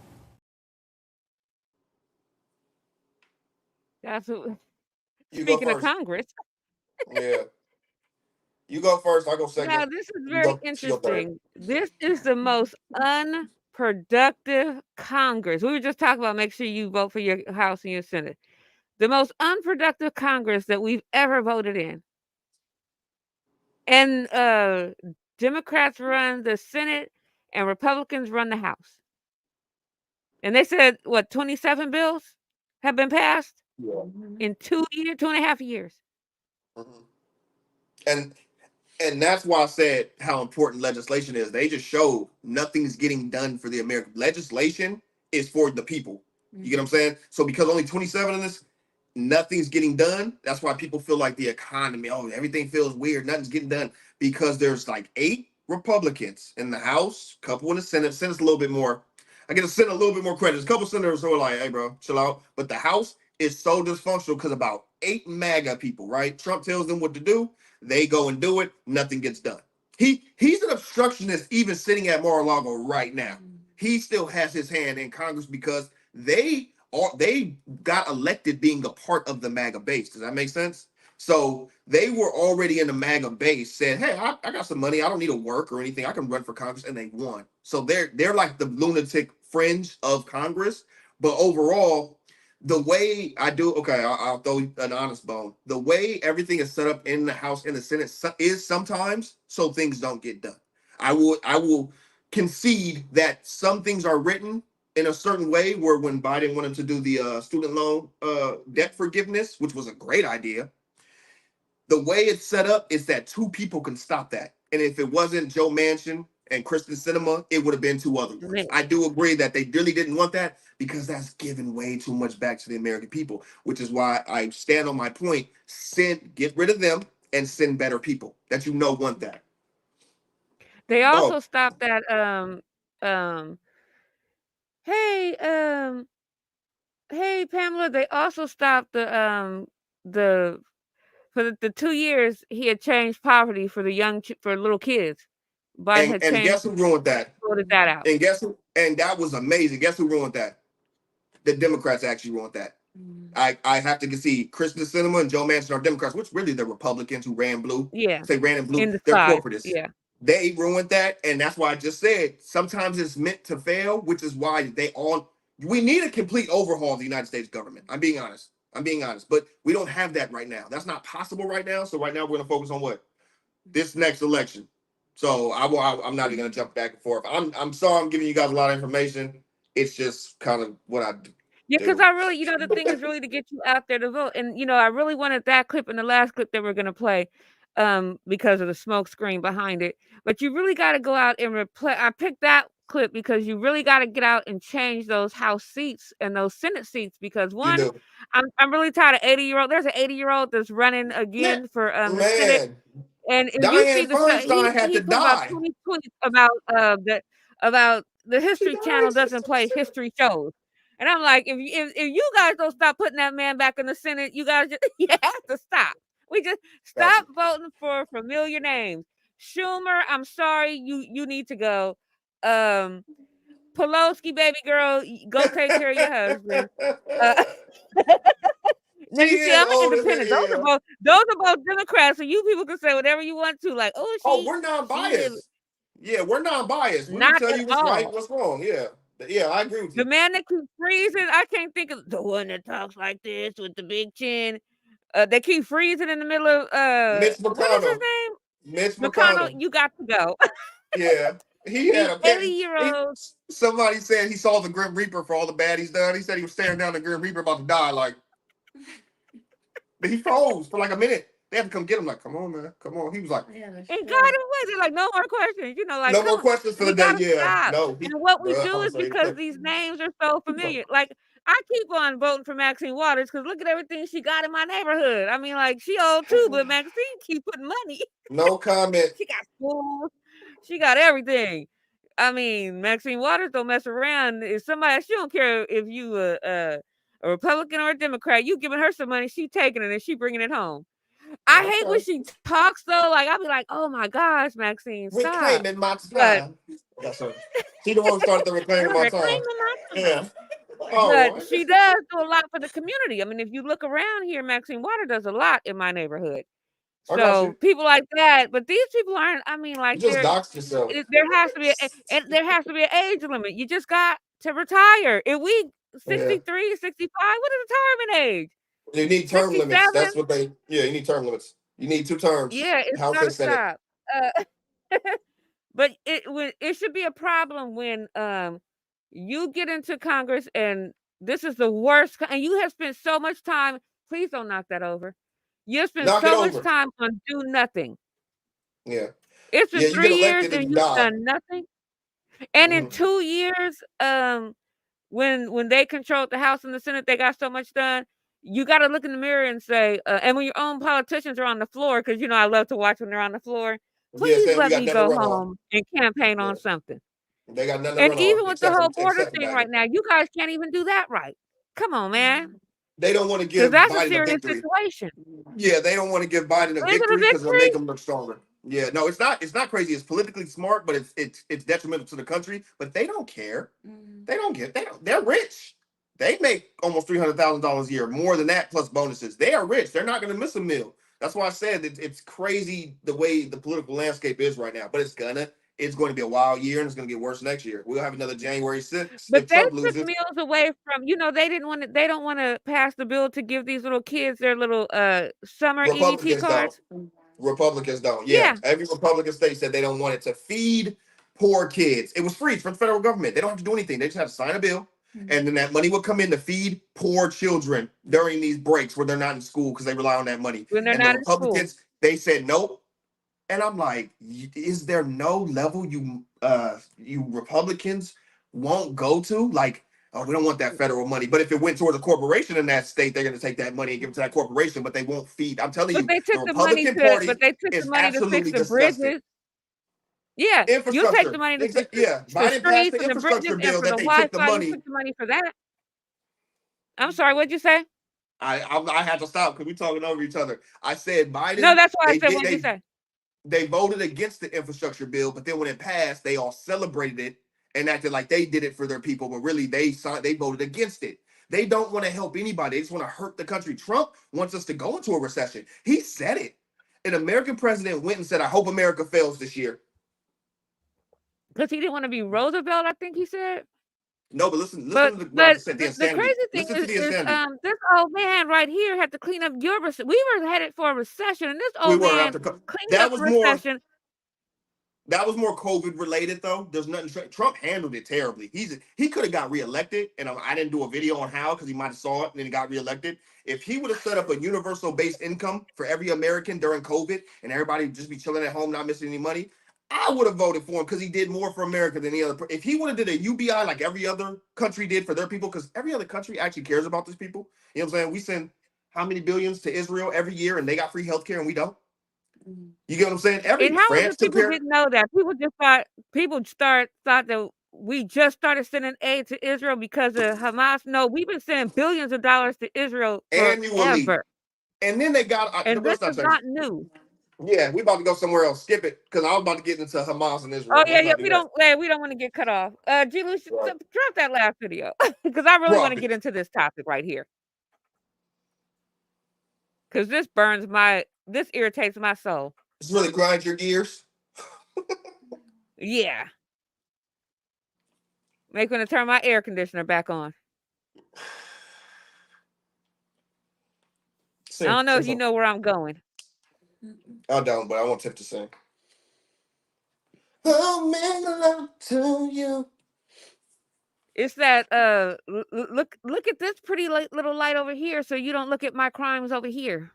That's what, You speaking go of first. Congress. Yeah. You go first. I go second. Now, this is very interesting. This is the most unproductive Congress. We were just talking about make sure you vote for your House and your Senate. The most unproductive Congress that we've ever voted in. And Democrats run the Senate and Republicans run the House. And they said, 27 bills have been passed in 2.5 years. And that's why I said how important legislation is. They just show nothing's getting done for the American. Legislation is for the people. You get what I'm saying? So because only 27 of this, nothing's getting done. That's why people feel like the economy, everything feels weird. Nothing's getting done because there's like 8 Republicans in the House, a couple in the Senate. Senate's a little bit more. I get to Senate a little bit more credit. There's a couple senators who are like, hey, bro, chill out. But the House is so dysfunctional because about 8 MAGA people, right? Trump tells them what to do. They go and do it. Nothing gets done. He's an obstructionist even sitting at Mar-a-Lago right now. He still has his hand in Congress because they got elected being a part of the MAGA base. Does that make sense? So they were already in the MAGA base, said, hey, I got some money. I don't need to work or anything. I can run for Congress, and they won. So they're like the lunatic fringe of Congress. But overall, the way I do, okay, I'll throw an honest bone. The way everything is set up in the House and the Senate is sometimes so things don't get done. I will concede that some things are written in a certain way, where when Biden wanted to do the student loan debt forgiveness, which was a great idea, the way it's set up is that two people can stop that. And if it wasn't Joe Manchin and Kristen Sinema, it would have been two other ones. I do agree that they really didn't want that, because that's giving way too much back to the American people, which is why I stand on my point. Get rid of them and send better people that want that. They also stopped that hey Pamela, they also stopped the for the 2 years he had changed poverty for the for little kids. Biden had And changed, guess who ruined that? voted that out. And guess who? And that was amazing. Guess who ruined that? The Democrats actually ruined that. I have to concede. Kristen Sinema and Joe Manchin are Democrats, which really the Republicans who ran blue. Yeah. Say ran in blue. In the They're side. corporatists. Yeah. They ruined that, and that's why I just said sometimes it's meant to fail, which is why we need a complete overhaul of the United States government. I'm being honest, but we don't have that right now. That's not possible right now. So right now we're gonna focus on what? This next election. So I'm not even gonna jump back and forth. I'm sorry I'm giving you guys a lot of information. It's just kind of what I do. Yeah, because I really, the thing is really to get you out there to vote. And, I really wanted that clip in the last clip that we're going to play because of the smoke screen behind it. But you really got to go out and replay. I picked that clip because you really got to get out and change those House seats and those Senate seats, because one, I'm really tired of 80-year-old. There's an 80-year-old that's running again for the Senate. And if you see the Feinstein had to die. about 20 tweets about the History Channel doesn't play history shows. And I'm like, if you guys don't stop putting that man back in the Senate, you guys you have to stop. We just stop voting for familiar names. Schumer, I'm sorry, you need to go. Pelosi, baby girl, go take care of your husband. Now you see, I'm an independent. Those are both Democrats, so you people can say whatever you want to. Like, we're non-biased. Yeah, we're non-biased. We Not can tell you what's right, what's wrong. Yeah, I agree with you. The man that keeps freezing, I can't think of the one that talks like this with the big chin. They keep freezing in the middle of Mitch McConnell. What is his name? Mitch McConnell. You got to go. Yeah. He had a 80-year-old. Somebody said he saw the Grim Reaper for all the bad he's done. He said he was staring down the Grim Reaper about to die, like. But he froze for like a minute. They had to come get him. Like, come on, man, come on. He was like, and got him away. They're like, no more questions. Like no more questions for the day. Yeah, no. And what we do is because these names are so familiar. Like, I keep on voting for Maxine Waters because look at everything she got in my neighborhood. I mean, like, she old too, but Maxine keep putting money. No comment. She got schools. She got everything. I mean, Maxine Waters don't mess around. If somebody, she don't care if you a Republican or a Democrat. You giving her some money, she taking it and she bringing it home. I hate when she talks though. Like, I'll be like, oh my gosh, Maxine, stop. Reclaiming my time. She the one who started the reclaiming my time. Yeah. But she does do a lot for the community. I mean, if you look around here, Maxine Waters does a lot in my neighborhood. So people like that, but these people aren't. I mean, like, you just doxed yourself. There has to be an age limit. You just got to retire. If we 63, 65, what is retirement age? You need term 67? Limits. That's what they. Yeah, you need term limits. You need 2 terms. Yeah, it's gotta stop. But it should be a problem when you get into Congress and this is the worst. And you have spent so much time. Please don't knock that over. You spent so much time on do nothing. Yeah. It's been 3 years and you've done nothing. And in 2 years, when they controlled the House and the Senate, they got so much done. You got to look in the mirror and say, and when your own politicians are on the floor, because I love to watch when they're on the floor. Please let me go home and campaign on something. They got nothing. And even with the whole border thing right now, you guys can't even do that right. Come on, man. They don't want to give Biden a serious situation. Yeah, they don't want to give Biden a victory because it'll make him look stronger. Yeah, no, it's not crazy. It's politically smart, but it's detrimental to the country. But they don't care. They don't get. They're rich. They make almost $300,000 a year, more than that plus bonuses. They are rich. They're not going to miss a meal. That's why I said it's crazy the way the political landscape is right now. But it's gonna it's going to be a wild year and it's going to get worse next year. We'll have another January 6th But if they Trump took loses. meals away from, they don't want to pass the bill to give these little kids their little summer EBT cards. Republicans don't. Yeah. Every Republican state said they don't want it to feed poor kids. It was free from the federal government. They don't have to do anything. They just have to sign a bill, and then that money will come in to feed poor children during these breaks where they're not in school because they rely on that money. When they're And not the in school. Republicans, they said nope. And I'm like, is there no level you Republicans won't go to? Like, oh, we don't want that federal money. But if it went towards a corporation in that state, they're going to take that money and give it to that corporation, but they won't feed. I'm telling But you, they the took the money Republican Party is to absolutely fix the disgusting. bridges. Yeah, you take the money to fix the Biden passed streets the and the bridges infrastructure and bill for the that they took the Wi-Fi. You money. took the money for that. I'm sorry, what'd you say? I had to stop because we're talking over each other. I said Biden. No, that's why I said, what'd you say? They voted against the infrastructure bill, but then when it passed, they all celebrated it and acted like they did it for their people, but really they voted against it. They don't want to help anybody. They just want to hurt the country. Trump wants us to go into a recession. He said it. An American president went and said, I hope America fails this year. Because he didn't want to be Roosevelt, I think he said. No, but listen But to what I just said, the crazy thing is this old man right here had to clean up your recession. We were headed for a recession, and this old man cleaned up the recession. That was more COVID related, though. There's nothing. Trump handled it terribly. He could have got reelected, and I didn't do a video on how because he might have saw it and then he got reelected. If he would have set up a universal base income for every American during COVID and everybody would just be chilling at home, not missing any money, I would have voted for him because he did more for America than any other. If he would have did a UBI like every other country did for their people, because every other country actually cares about these people. You know what I'm saying? We send how many billions to Israel every year, and they got free healthcare, and we don't. You get what I'm saying? And how is it people didn't know that? People thought that we just started sending aid to Israel because of Hamas. No, we've been sending billions of dollars to Israel annually. Forever. And then they got and this is not new. Yeah, we about to go somewhere else. Skip it, because I was about to get into Hamas and Israel. Oh yeah, we don't want to get cut off. G-Lew, drop that last video because I really want to get into this topic right here. Because this irritates my soul. This really grinds your gears. Yeah. Make me turn my air conditioner back on. I don't know if you know where I'm going. I don't, but I want Tiff to sing. Oh, man, love to you. It's that look at this pretty little light over here, so you don't look at my crimes over here.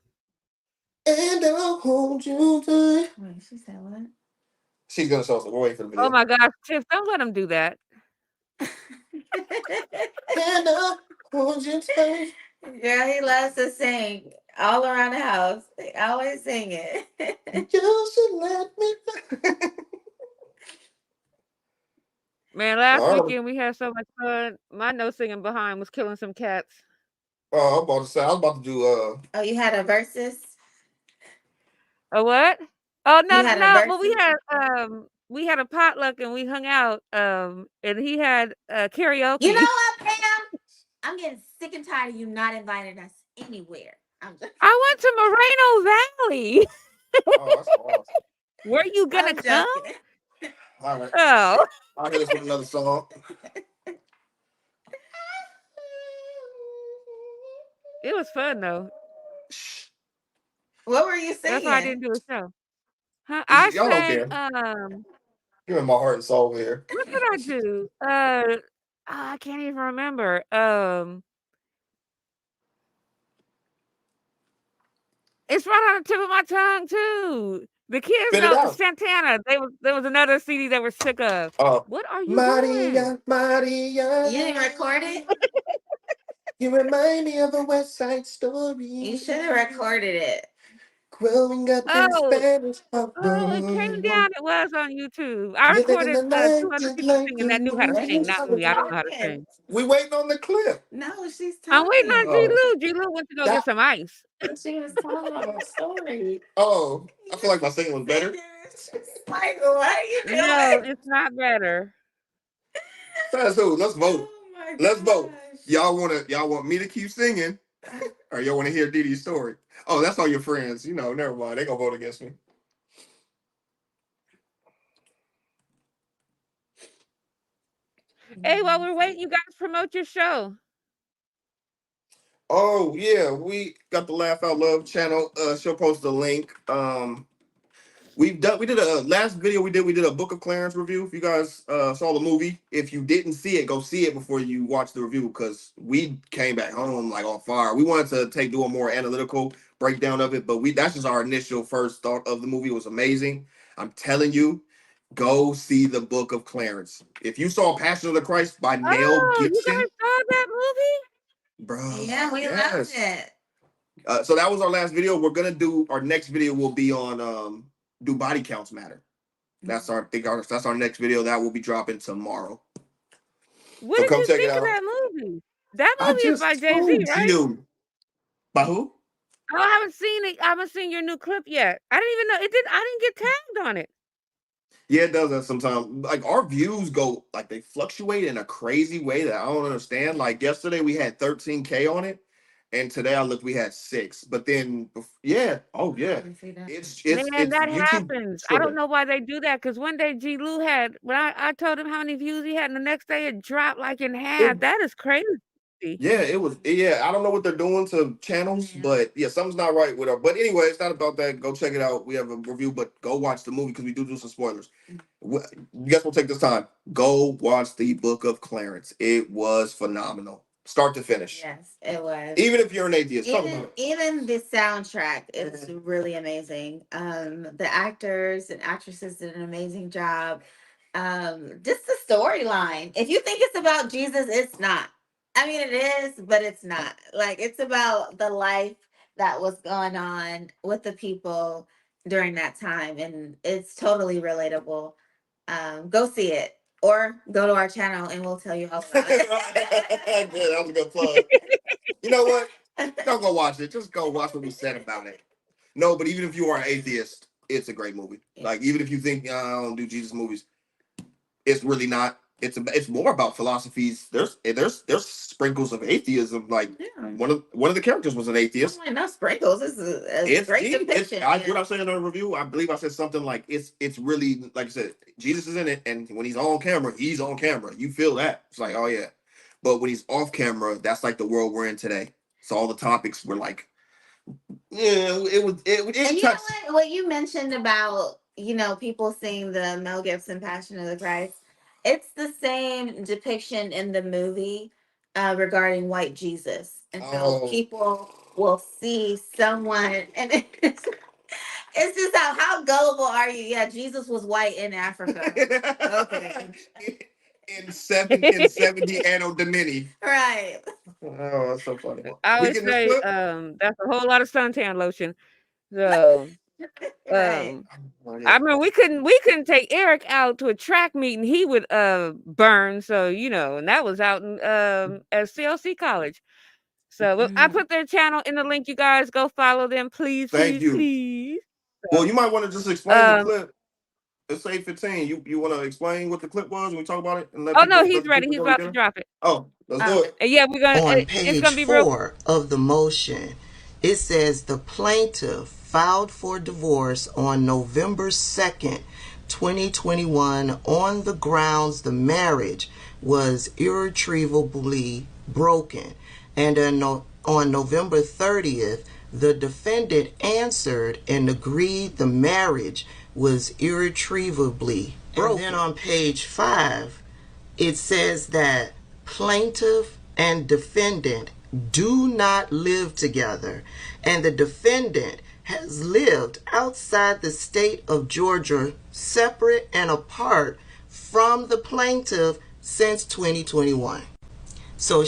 And I'll hold you tight. Wait, she said what? She's gonna show us. We're waiting for the video. Oh my gosh, Tiff, don't let him do that. And I'll hold you tight. Yeah, he loves to sing all around the house. They always sing it. You should let me. Man, last weekend we had so much fun. My no singing behind was killing some cats. Oh, I'm about to say I was about to do Oh, you had a versus? A what? Oh no, but we had a potluck and we hung out. And he had karaoke. You know what, Pam? I'm getting sick and tired of you not inviting us anywhere. I went to Moreno Valley. Oh, that's awesome. Were you gonna come? All right. Oh. I'll hit us with another song. It was fun though. What were you saying? That's why I didn't do a show. Huh? I Y'all sang, don't care. Give me my heart and soul here. What did I do? I can't even remember. It's right on the tip of my tongue too. The kids know Santana. There was another CD they were sick of. What are you doing? Maria. You didn't record it? You remind me of a West Side Story. You should have recorded it. Growing up in Spanish. It came down. It was on YouTube. I recorded 200 people singing that knew how to sing. Not me. I don't know how to sing. We waiting on the clip. No, she's talking. I'm waiting on G-Lew. G-Lew went to go get some ice. She was telling a story. Oh, I feel like my singing was better. Like, what are you doing? No, it's not better. Let's vote. Let's vote. Y'all want me to keep singing, or y'all want to hear Didi's story? Oh, that's all your friends. You know, never mind. They gonna vote against me. Hey, while we're waiting, you guys promote your show. Oh yeah, we got the Laugh Out Love channel. She'll post the link. We did a last video we did a Book of Clarence review. If you guys saw the movie, if you didn't see it, go see it before you watch the review, because we came back home like on fire. We wanted to do a more analytical breakdown of it, but that's just our initial first thought of the movie. It was amazing. I'm telling you, go see the Book of Clarence. If you saw Passion of the Christ by Mel Oh, you Gibson, guys saw that movie? bro, Yeah, we loved it. so that was our last video. We're gonna do our next video will be on do body counts matter? That's our that's our next video that will be dropping tomorrow. What So did come you check think it of out. that movie? That I movie is just by Jay-Z, told right? you. By who? Oh, I haven't seen it. I haven't seen your new clip yet. I didn't even know it did. I didn't get tagged on it. Yeah, it does that sometimes. Like our views go like they fluctuate in a crazy way that I don't understand. Like yesterday we had 13K on it, and today I looked we had 6. But then yeah, oh yeah, it's Man, that YouTube happens. I don't tripping. know why they do that. Because one day G-Lew had, when I told him how many views he had, and the next day it dropped like in half. That is crazy. Yeah, it was. Yeah, I don't know what they're doing to channels, but yeah, something's not right with her. But anyway, it's not about that. Go check it out. We have a review, but go watch the movie because we do some spoilers. You guys will take this time. Go watch the Book of Clarence. It was phenomenal, start to finish. Yes, it was. Even if you're an atheist, talk about it. Even the soundtrack is really amazing. The actors and actresses did an amazing job. Just the storyline. If you think it's about Jesus, it's not. I mean, it is, but it's not. Like, it's about the life that was going on with the people during that time, and it's totally relatable. Go see it, or go to our channel, and we'll tell you all about it. Good, that was a good plug. You know what? Don't go watch it. Just go watch what we said about it. No, but even if you are an atheist, it's a great movie. Like, even if you think I don't do Jesus movies, it's really not. It's more about philosophies. There's sprinkles of atheism. Like one of the characters was an atheist. Oh, not sprinkles. This is a great depiction. What I said in the review, I believe I said something like it's really, like I said, Jesus is in it, and when he's on camera, he's on camera. You feel that. It's like, oh yeah. But when he's off camera, that's like the world we're in today. So all the topics were like, yeah, it And you know what you mentioned about, people seeing the Mel Gibson Passion of the Christ. It's the same depiction in the movie regarding white Jesus. And so people will see someone, and it's just how gullible are you? Yeah, Jesus was white in Africa. Okay. in 70 Anno Domini. Right. Oh, that's so funny. I always say that's a whole lot of suntan lotion. So Right. I mean, we couldn't take Eric out to a track meet and he would burn. So and that was out in at CLC College. So I put their channel in the link. You guys go follow them, please. Thank you. Please. Well, you might want to just explain the clip. It's 8:15. You want to explain what the clip was when we talk about it? And let no, he's ready. He's about to drop it. Oh, let's do it. And yeah, we're gonna. On It's page gonna be 4 of the motion, it says the plaintiff filed for divorce on November 2nd, 2021, on the grounds the marriage was irretrievably broken, and on November 30th, the defendant answered and agreed the marriage was irretrievably broken. And then on page 5, it says that plaintiff and defendant do not live together, and the defendant has lived outside the state of Georgia, separate and apart from the plaintiff since 2021. So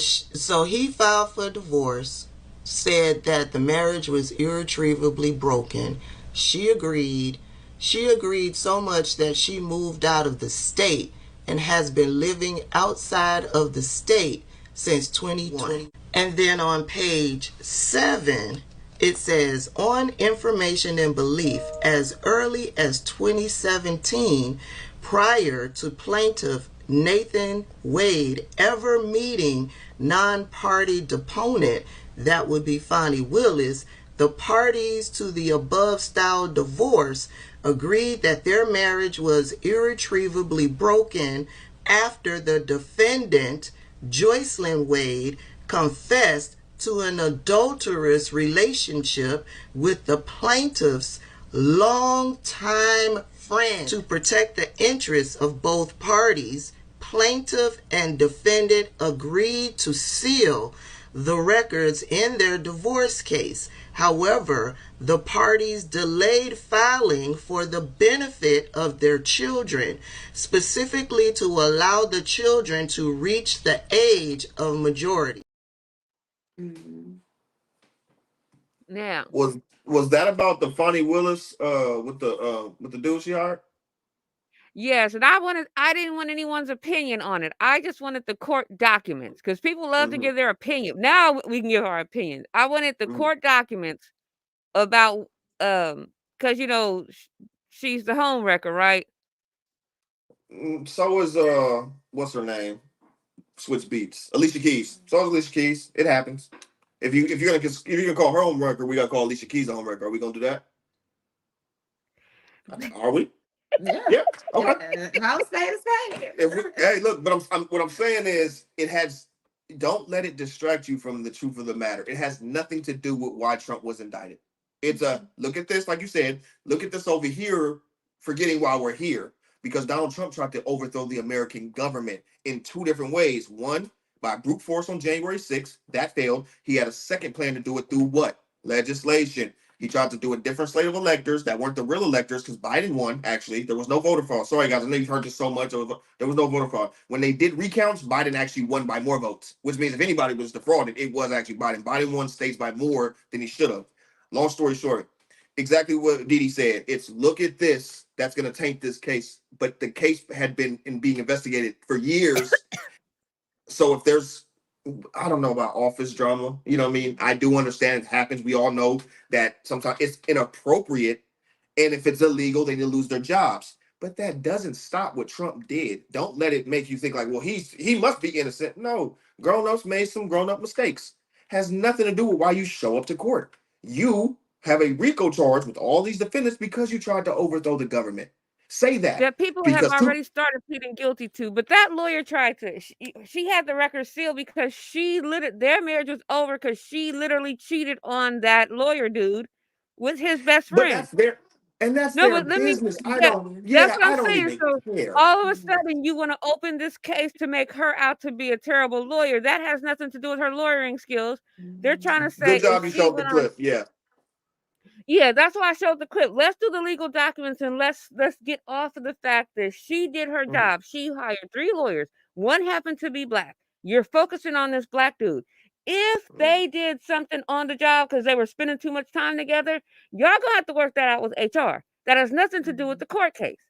he filed for divorce, said that the marriage was irretrievably broken. She agreed. She agreed so much that she moved out of the state and has been living outside of the state since 2020. And then on page 7, it says, on information and belief, as early as 2017, prior to plaintiff Nathan Wade ever meeting non-party deponent, that would be Fonnie Willis, the parties to the above style divorce agreed that their marriage was irretrievably broken after the defendant, Joycelyn Wade, confessed to an adulterous relationship with the plaintiff's longtime friend. To protect the interests of both parties, plaintiff and defendant agreed to seal the records in their divorce case. However, the parties delayed filing for the benefit of their children, specifically to allow the children to reach the age of majority. Now, was that about the Fonnie Willis with the dude she hired? yes, and I didn't want anyone's opinion on it. I just wanted the court documents because people love to give their opinion. Now we can give our opinion. I wanted the court documents about because she's the home wrecker, right? So is what's her name? Switch beats. Alicia Keys. So is Alicia Keys. It happens. If you're gonna call her home wrecker, we gotta call Alicia Keys a home wrecker. Are we gonna do that? Are we? Yeah. Okay. I'll say Hey, look, but what I'm saying is don't let it distract you from the truth of the matter. It has nothing to do with why Trump was indicted. It's look at this, like you said, look at this over here, forgetting why we're here. Because Donald Trump tried to overthrow the American government in two different ways. One, by brute force on January 6th. That failed. He had a second plan to do it through what? Legislation. He tried to do a different slate of electors that weren't the real electors because Biden won, actually. There was no voter fraud. Sorry, guys. I know you've heard this so much. There was no voter fraud. When they did recounts, Biden actually won by more votes, which means if anybody was defrauded, it was actually Biden. Biden won states by more than he should have. Long story short, exactly what Didi said. It's look at this. That's going to taint this case. But the case had been being investigated for years. So if there's, I don't know about office drama, you know what I mean? I do understand it happens. We all know that sometimes it's inappropriate. And if it's illegal, they need to lose their jobs. But that doesn't stop what Trump did. Don't let it make you think like, well, he must be innocent. No, grown-ups made some grown-up mistakes. Has nothing to do with why you show up to court. You have a RICO charge with all these defendants because you tried to overthrow the government. Say that. That people have already started pleading guilty to, but that lawyer tried to. She had the record sealed because their marriage was over because she literally cheated on that lawyer dude with his best friend. But that's their business. That's what I'm saying. So all of a sudden, you want to open this case to make her out to be a terrible lawyer. That has nothing to do with her lawyering skills. They're trying to say, good job you showed the clip. Yeah, that's why I showed the clip. Let's do the legal documents and let's get off of the fact that she did her job. She hired 3 lawyers. One happened to be black. You're focusing on this black dude. If they did something on the job because they were spending too much time together, y'all gonna have to work that out with HR. That has nothing to do with the court case.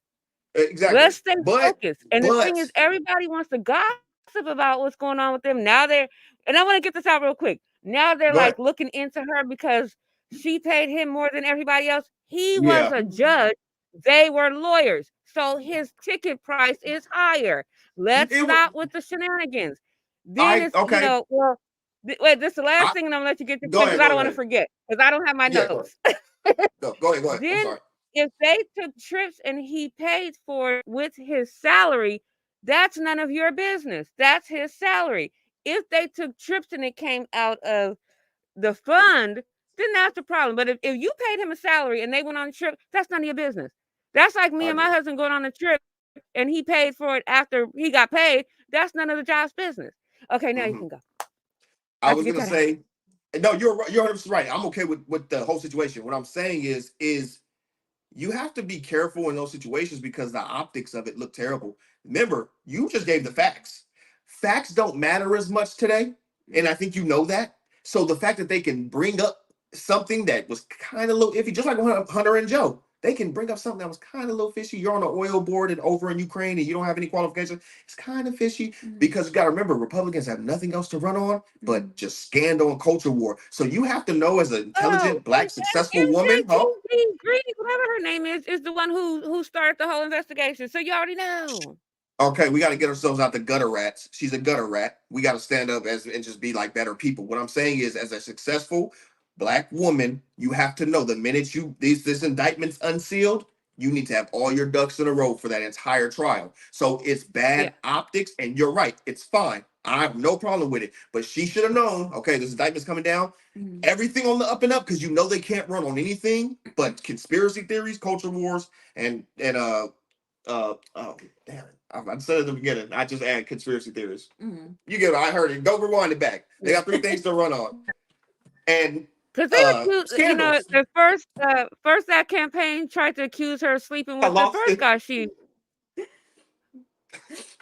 Exactly. Let's stay focused. And the thing is, everybody wants to gossip about what's going on with them. Now and I want to get this out real quick. Now they're like looking into her because she paid him more than everybody else. He was a judge. They were lawyers. So his ticket price is higher. Let's stop with the shenanigans. Then wait, this is the last thing, and I'm going to let you get to because I don't want to forget because I don't have my notes. Go ahead. Then if they took trips and he paid for it with his salary, that's none of your business. That's his salary. If they took trips and it came out of the fund, then that's the problem. But if you paid him a salary and they went on a trip, that's none of your business. That's like me and my husband going on a trip and he paid for it after he got paid. That's none of the job's business. Okay, now you can go. I was going to say, no, you're 100% right. I'm okay with the whole situation. What I'm saying is you have to be careful in those situations because the optics of it look terrible. Remember, you just gave the facts. Facts don't matter as much today. And I think you know that. So the fact that they can bring up something that was kind of a little iffy, just like Hunter and Joe, they can bring up something that was kind of a little fishy. You're on an oil board and over in Ukraine and you don't have any qualifications. It's kind of fishy because you got to remember, Republicans have nothing else to run on but just scandal and culture war. So you have to know as an intelligent, black, successful woman. Green, whatever her name is the one who started the whole investigation. So you already know. Okay, we got to get ourselves out the gutter rats. She's a gutter rat. We got to stand up and just be like better people. What I'm saying is, as a successful black woman, you have to know the minute this indictment's unsealed, you need to have all your ducks in a row for that entire trial. So it's bad optics, and you're right. It's fine. I have no problem with it. But she should have known, okay, this indictment's coming down. Everything on the up and up, because you know they can't run on anything but conspiracy theories, culture wars, and oh damn it. I said it at the beginning. I just add conspiracy theories. You get it. I heard it. Go rewind it back. They got 3 things to run on. And because they accused, scandals. the first that campaign tried to accuse her of sleeping with the first guy.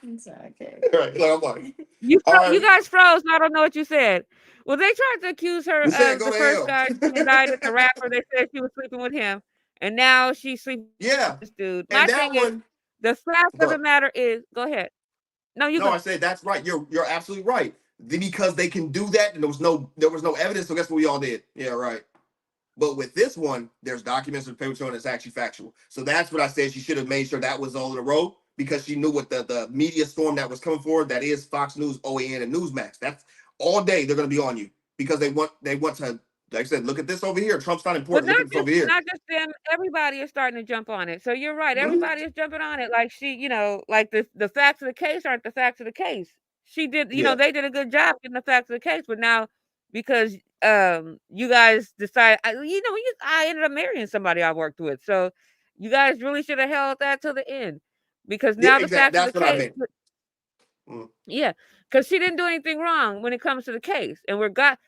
It's okay. Right, like, I'm like, You guys froze. I don't know what you said. Well, they tried to accuse her of the first guy she indicted, the rapper. They said she was sleeping with him, and now she's sleeping with this dude. My thing is, the fact of the matter is, go ahead. No, you go. I said that's right. You're absolutely right. Because they can do that, and there was no evidence. So guess what we all did? Yeah, right. But with this one, there's documents and paper showing it's actually factual. So that's what I said. She should have made sure that was all in a row, because she knew what the media storm that was coming forward. That is Fox News, OAN, and Newsmax. That's all day. They're going to be on you because they want to. Like I said, look at this over here. Trump's not important. Look at this over here. Not just them. Everybody is starting to jump on it. So you're right. Everybody is jumping on it. Like like the facts of the case aren't the facts of the case. She did, they did a good job getting the facts of the case. But now, because you guys decide, I ended up marrying somebody I worked with. So you guys really should have held that to the end, because now the facts of the case. Yeah, because she didn't do anything wrong when it comes to the case, and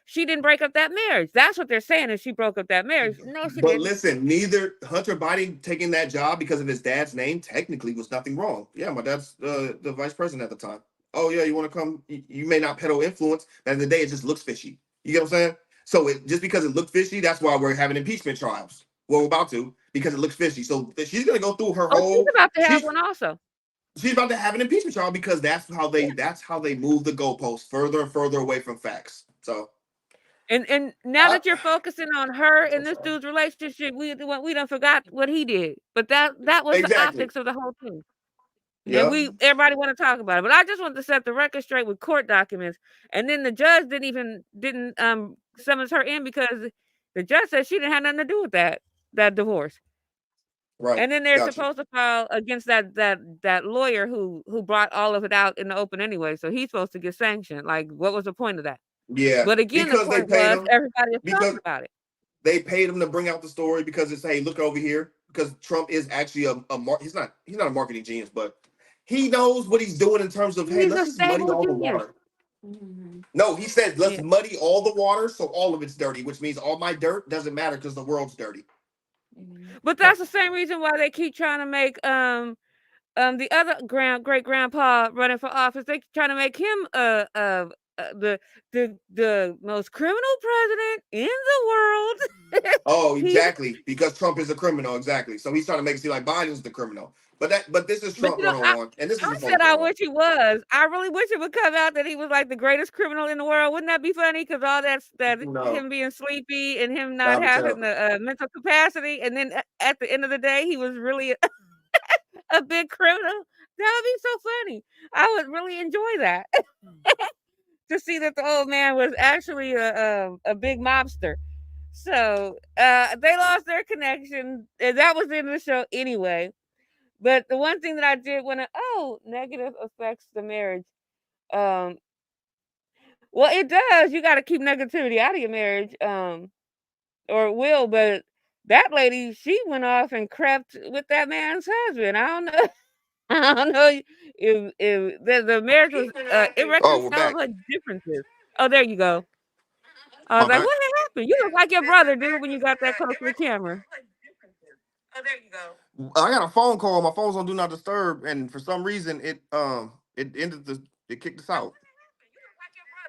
she didn't break up that marriage. That's what they're saying, is she broke up that marriage. No, she didn't. But listen, neither Hunter Biden taking that job because of his dad's name technically was nothing wrong. Yeah, my dad's the vice president at the time. Oh yeah, you want to come? You may not peddle influence, but at the end of the day, it just looks fishy. You get what I'm saying? So just because it looked fishy, that's why we're having impeachment trials. Well, we're about to, because it looks fishy. So she's gonna go through her whole. She's about to have one also. She's about to have an impeachment trial, because that's how they move the goalposts further and further away from facts. So, and now that you're focusing on her and this dude's relationship, we done forgot what he did. But that was the optics of the whole thing. Yeah, everybody want to talk about it, but I just want to set the record straight with court documents. And then the judge didn't summons her in, because the judge said she didn't have nothing to do with that divorce. Right. And then they're supposed to file against that lawyer who brought all of it out in the open anyway. So he's supposed to get sanctioned. Like, what was the point of that? Yeah. But again, the point was everybody is talking about it. They paid him to bring out the story, because it's, hey, look over here. Because Trump is actually he's not a marketing genius, but he knows what he's doing in terms of, hey, let's just muddy all the water. No, he said, let's muddy all the water so all of it's dirty, which means all my dirt doesn't matter because the world's dirty. But that's the same reason why they keep trying to make the other great grandpa running for office. They trying to make him the most criminal president in the world. Oh, exactly, because Trump is a criminal, exactly. So he's trying to make it seem like Biden's the criminal. But this is Trump on, and this is. I said I wish he was. I really wish it would come out that he was like the greatest criminal in the world. Wouldn't that be funny? Because all him being sleepy and him not having the mental capacity, and then at the end of the day, he was really a big criminal. That would be so funny. I would really enjoy that. To see that the old man was actually a big mobster. So they lost their connection, and that was the end of the show anyway. But the one thing that I did negative affects the marriage. Well, it does. You got to keep negativity out of your marriage, or it will. But that lady, she went off and crept with that man's husband. I don't know. I don't know if the marriage was irreconcilable differences. Oh, there you go. I was like, what happened? You look like your brother, dude, when you got that close to the camera. Oh, there you go. I got a phone call. My phone's on Do Not Disturb, and for some reason it kicked us out.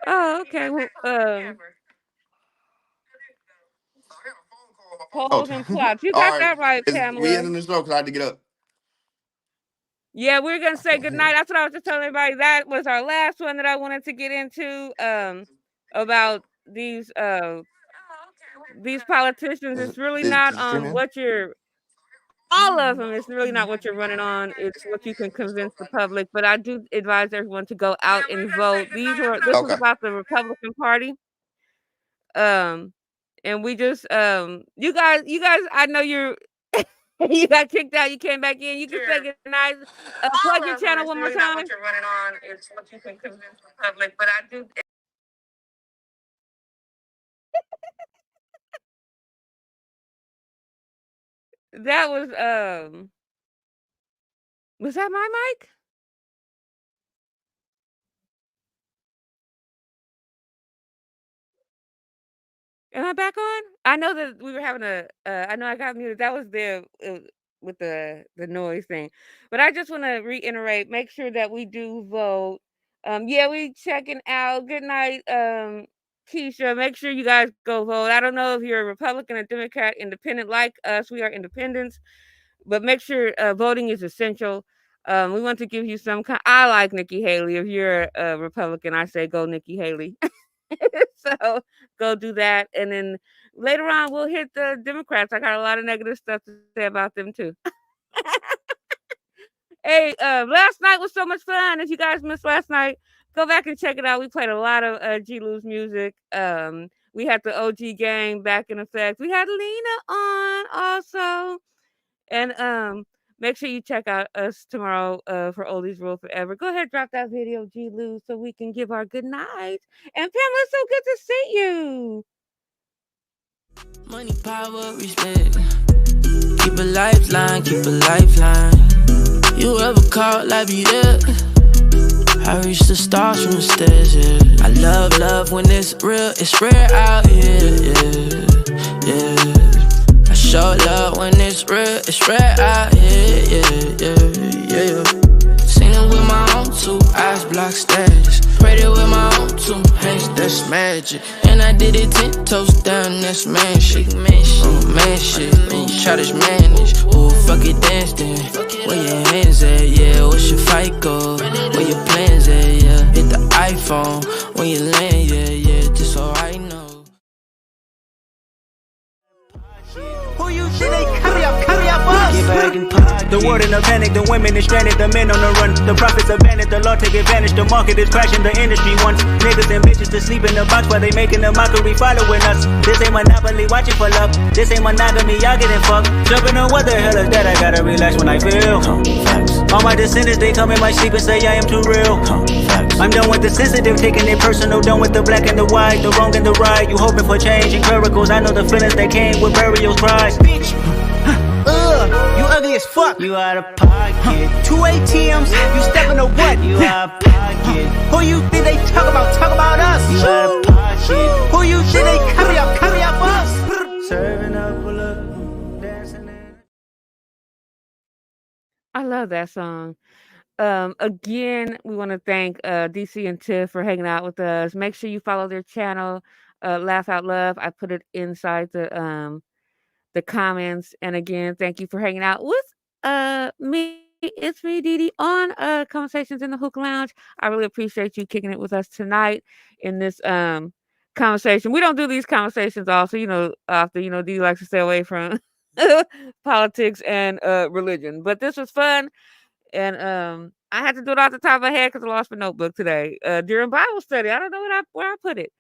Oh, okay. Well, polls and plots. You got that right, Pamela. We ending the show because I had to get up. Yeah, we're gonna say goodnight. That's what I was just telling everybody. That was our last one that I wanted to get into about these politicians. It's really not on what you're. All of them, it's really not what you're running on. It's what you can convince the public. But I do advise everyone to go out and vote. This was about the Republican Party. And we just you guys, I know you're You got kicked out. You came back in. You can say good night. Plug your channel one more time. What you're running on. It's what you can convince the public. But I do. That was that my mic? Am I back on? I know that we were having a. I know I got muted. That was there with the noise thing, but I just want to reiterate. Make sure that we do vote. Yeah, we checking out. Good night, Keisha. Make sure you guys go vote. I don't know if you're a Republican or Democrat, independent like us. We are independents, but make sure voting is essential. We want to give you some kind. I like Nikki Haley. If you're a Republican, I say go Nikki Haley. So go do that, and then later on we'll hit the Democrats. I got a lot of negative stuff to say about them too. Hey, last night was so much fun. If you guys missed last night, go back and check it out. We played a lot of G-Lew's music. We had the OG gang back in effect. We had Lena on also, and make sure you check out us tomorrow for Oldies Rule Forever. Go ahead, drop that video, G-Lew, so we can give our good night. And Pamela, so good to see you. Money, power, respect. Keep a lifeline, keep a lifeline. You ever caught like be there? I reach the stars from the stairs, yeah. I love when it's real, it's rare out here, yeah. I show love when it's real, it's rare out here, yeah. Seen it with my own two eyes, block status. Prayed it with my own two hands, that's magic. And I did it 10 toes down, that's man shit. Man shit, childish manish. Ooh, fuck it, dance then. Where your hands at, yeah? What's your fight go? Where your plans at, yeah? Hit the iPhone when you land, yeah, just so I know. Who you think they carry up us? The world in a panic, the women is stranded, the men on the run. The profits abandoned, the law take advantage. The market is crashing, the industry wants niggas and bitches to sleep in the box while they making a mockery following us. This ain't monopoly, watching for love. This ain't monogamy, y'all getting fucked. Jumping on what the hell is that? I gotta relax when I feel. All my descendants, they come in my sleep and say I am too real. I'm done with the sensitive, taking it personal. Done with the black and the white, the wrong and the right. You hoping for change and miracles. I know the feelings that came with burial cries. Bitch, you ugly as fuck. You out of pocket. 2 ATMs, you stepping to what? You out of pocket. Who you think they talk about us? You out of pocket. Who you think they carry up us? Serving up, pull up, dancing in. I love that song. Again, we want to thank DC and Tiff for hanging out with us. Make sure you follow their channel, Laugh Out Love. I put it inside the comments. And again, thank you for hanging out with me. It's me, Dee, on Conversations in the Hookah Lounge. I really appreciate you kicking it with us tonight in this conversation. We don't do these conversations also, after, Dee likes to stay away from politics and religion. But this was fun. And I had to do it off the top of my head because I lost my notebook today during Bible study. I don't know where I put it.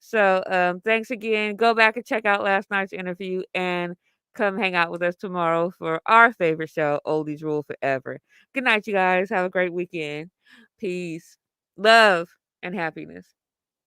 So thanks again. Go back and check out last night's interview and come hang out with us tomorrow for our favorite show, Oldies Rule Forever. Good night, you guys. Have a great weekend. Peace, love, and happiness.